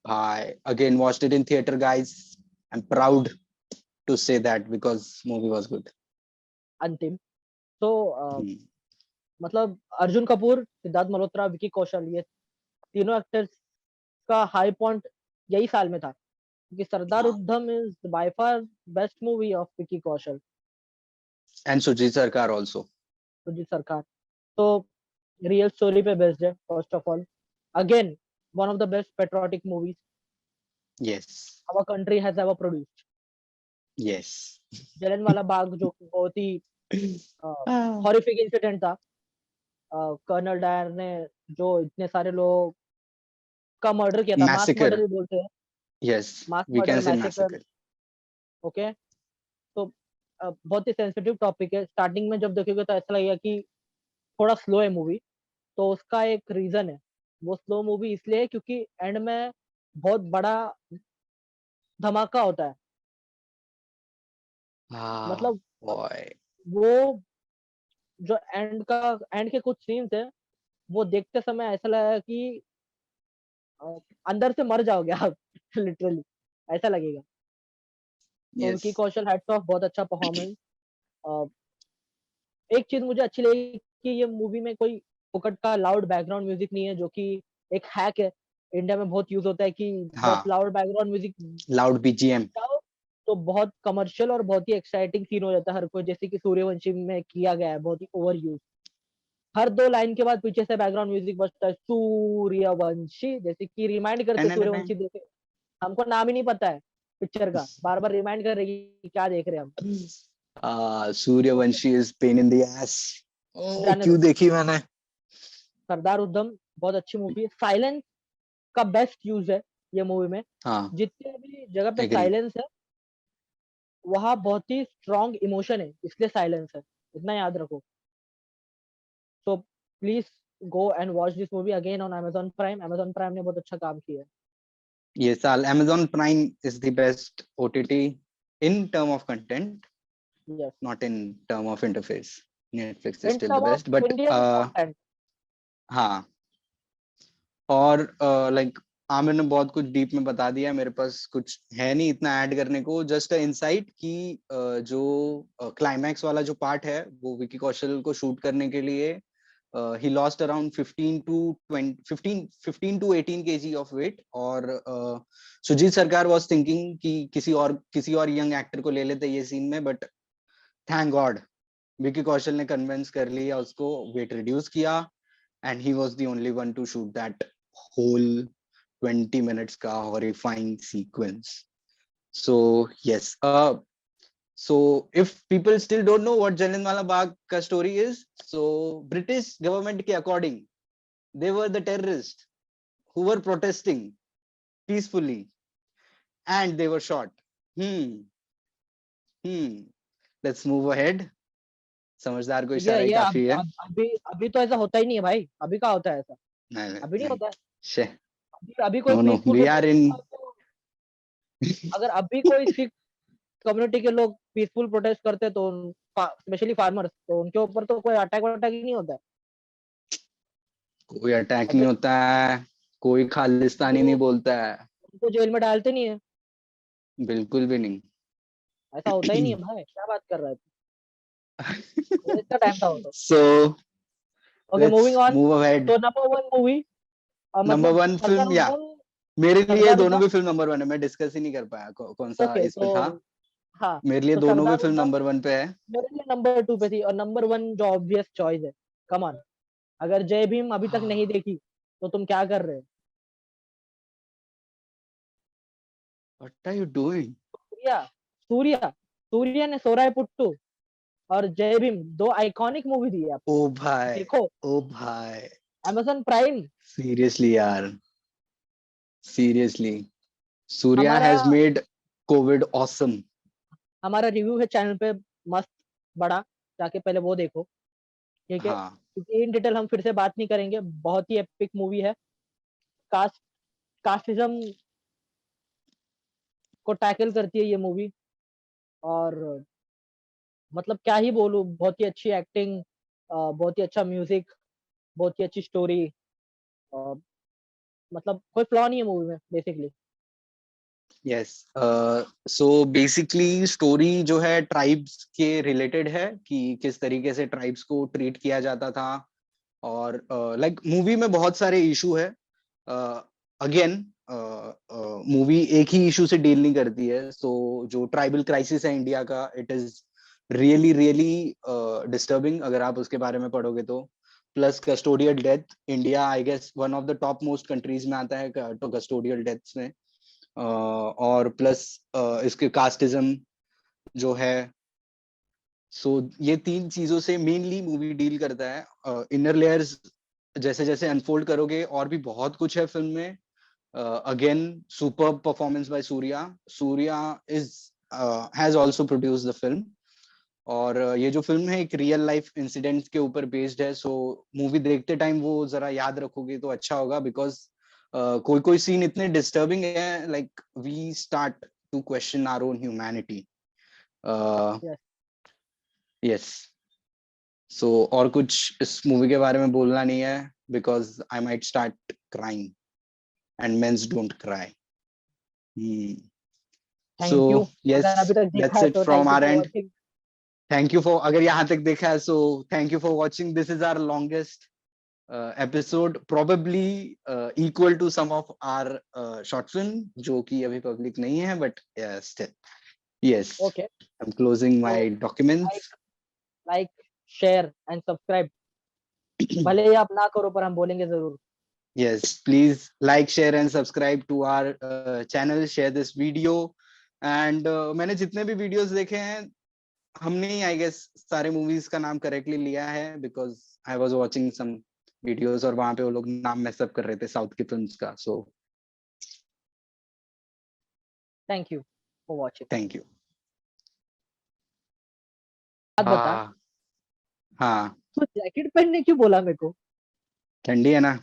I again watched it in theater, guys. I'm proud to say that because movie was good. अंतिम तो Hmm. मतलब अर्जुन कपूर, सिद्धार्थ मल्होत्रा, विकी कौशल, ये तीनों एक्टर्स का हाई पॉइंट यही साल में था, क्योंकि सरदार हाँ. Udham is by far best movie of Vicky Kaushal, And Sujit Sarkar also. Sujit Sarkar. तो रियल स्टोरी पे बेस्ड है first of all. Again one of the best patriotic movies Yes. Our country has ever produced. Yes. Jallianwala Bagh जो कि बहुत ही Ah. हॉरिफिक इंसिडेंट था, Colonel Dyer ने जो इतने सारे लोग का मर्डर किया था, मास मर्डर Massacre. भी बोलते हैं, Yes. Mass We murder can say massacre. massacre. Okay, तो बहुत ही सेंसिटिव टॉपिक है। स्टार्टिंग में जब देखोगे तो ऐसा लगेगा कि थोड़ा स्लो है मूवी, तो उसका एक रीजन है। वो स्लो मूवी इसलिए है क्योंकि एंड में बहुत बड़ा धमाका होता है। Ah, मतलब boy. वो जो एंड के कुछ सीन्स है, वो देखते समय ऐसा लगा कि अ, अंदर से मर जाओगे आप लिटरली, ऐसा लगेगा। तो विकी Yes. कौशल हैट्स ऑफ, बहुत अच्छा परफॉर्मेंस। एक चीज मुझे अच्छी लगी कि ये मूवी में कोई फुकट का लाउड बैकग्राउंड म्यूजिक नहीं है, जो कि एक हैक है, इंडिया में बहुत यूज होता है कि बहुत हाँ. Loud background music Loud BGM. जाओ तो बहुत कमर्शियल और बहुत ही एक्साइटिंग सीन हो जाता है हर कोई, जैसे कि सूर्यवंशी में किया गया है, बहुत ही ओवर यूज। हर दो लाइन के बाद पीछे से बैकग्राउंड म्यूजिक बजता है, सूर्यवंशी, जैसे कि रिमाइंड करते सूर्यवंशी देखे, हमको नाम ही नहीं पता है पिक्चर का, बार बार रिमाइंड कर रही कि क्या देख रहे हैं हम। Suryavanshi is pain in the ass. जाने क्यों दो, देखी मैंने? सरदार उद्धम बहुत अच्छी मूवी है। साइलेंस का बेस्ट यूज है ये मूवी में। हाँ. जितने भी जगह पे Agree. साइलेंस है, वहां बहुत ही स्ट्रॉन्ग इमोशन है, इसलिए साइलेंस है, इतना याद रखो। So please go and watch this movie again on Amazon prime. Amazon prime ने बहुत अच्छा काम किया ये साल Amazon Prime is the best OTT in term of content, है। Yes, not in term of interface. Netflix is in still the term of best, but Indian content. हाँ. और लाइक आमिर ने बहुत कुछ डीप में बता दिया, मेरे पास कुछ है नहीं इतना ऐड करने को। जस्ट इनसाइट कि जो क्लाइमैक्स वाला जो पार्ट है वो विकी कौशल को शूट करने के लिए he lost around 15 to 18 kg of weight, और सुजीत सरकार was thinking कि किसी और यंग एक्टर को ले लेते ये सीन में, but thank God Vicky Kaushal ने कन्विंस कर लिया उसको, वेट रिड्यूस किया, and he was the only one to shoot that whole 20 minutes ka horrifying sequence. So yes, so if people still don't know what Jallianwala Bagh ka story is, so British government ke according they were the terrorists who were protesting peacefully and they were shot. hmm let's move ahead. समझदार को इशारा ही ये काफी है। अभी अभी तो ऐसा होता ही नहीं है भाई, अभी क्या होता है ऐसा, नहीं अभी नहीं नहीं, होता है। शे, अभी कोई no no, peaceful we are protest in करता है तो, अगर अभी कोई सिख कम्युनिटी के लोग पीसफुल प्रोटेस्ट करते हैं तो स्पेशली फार्मर्स, तो उनके ऊपर तो कोई अटैक वटैक ही नहीं होता है। कोई अटैक नहीं अभी होता है, कोई खालिस्तानी नहीं उनको बोलता है, उनको जेल में डालते नहीं है, बिल्कुल भी नहीं। ऐसा होता ही नहीं है भाई, क्या बात कर रहा है तू, इसका टाइम था वो तो। So okay, moving let's on. move ahead. तो नंबर वन मूवी, नंबर मतलब वन सरदार फिल्म, या उद्धम। मेरे लिए सरदार दोनों उद्धम, भी फिल्म नंबर वन है, मैं डिस्कस ही नहीं कर पाया कौन सा ओके इस तो पे था। हाँ, मेरे लिए तो दोनों भी सरदार फिल्म उद्धम नंबर वन पे है। मेरे लिए नंबर टू पे थी, और नंबर वन जो ऑब्वियस चॉइस है, कम ऑन। अगर जय भीम अभी तक नहीं देखी तो तुम क्या कर रहे हो। What are you doing? Surya, Surya Surya ने सोराय पुट्टू और जय भीम दो आइकॉनिक मूवी दी है आपको, ओ भाई, देखो। ओ भाई, Amazon प्राइम। सीरियसली यार, सीरियसली, सूर्या हमारा हैज मेड कोविड ऑसम। हमारा रिव्यू है चैनल पे, मस्त बड़ा, जाके पहले वो देखो। ठीक है, हाँ क्योंकि इन डिटेल हम फिर से बात नहीं करेंगे, बहुत ही एपिक मूवी है। कास्ट कास्टिज्म को टैकल करती है ये मूवी। और मतलब क्या ही बोलूं, बहुत ही अच्छी एक्टिंग, बहुत ही अच्छा म्यूजिक, बहुत ही अच्छी स्टोरी, मतलब कोई फ्लॉ नहीं है मूवी में basically. Yes. So basically story जो है ट्राइब्स के रिलेटेड है कि किस तरीके से ट्राइब्स को ट्रीट किया जाता था। और लाइक मूवी में बहुत सारे इशू है। अगेन मूवी एक ही इशू से डील नहीं करती है। सो जो ट्राइबल क्राइसिस है इंडिया का, it is really really disturbing अगर आप उसके बारे में पढ़ोगे तो। Plus custodial death, India I guess one of the top most countries में आता है तो कस्टोडियल डेथ्स में। और प्लस इसके कास्टिज्म जो है। सो ये तीन चीजों से मेनली मूवी डील करता है। इनर लेयर्स जैसे जैसे अनफोल्ड करोगे और भी बहुत कुछ है फिल्म में। Again super performance by Surya. Surya is has also produced the film. और ये जो फिल्म है एक रियल लाइफ इंसिडेंट के ऊपर बेस्ड है। सो मूवी देखते टाइम वो जरा याद रखोगे तो अच्छा होगा, बिकॉज कोई कोई सीन इतने डिस्टर्बिंग है, like we start to question our own humanity. Yes. Yes. So और कुछ इस मूवी के बारे में बोलना नहीं है, because I might start crying and mens don't cry. So thank you. Yes, अगर अभी तक देखा दैट्स है इट तो from thank you our for end. Watching. Thank you for, अगर यहाँ तक देखा है so thank you for watching. This is our longest episode, probably equal to some of our short film जो कि अभी पब्लिक नहीं है, but still yes, okay, I am closing तो my documents. Like like share and subscribe, भले ही आप ना करो पर हम बोलेंगे जरूर। Yes, please like, share and subscribe to our channel. Share this video. And मैंने जितने भी वीडियोस देखे हैं, हमने आई गेस सारे मूवीज का नाम करेक्टली लिया है, because I was watching some videos और वहां पे वो लोग नाम मैसअप कर रहे थे साउथ की फिल्म्स का। सो thank you for watching. Thank you. बात बता, हाँ हाँ, तू जैकेट पहनने क्यों बोला मेरे को? ठंडी है ना।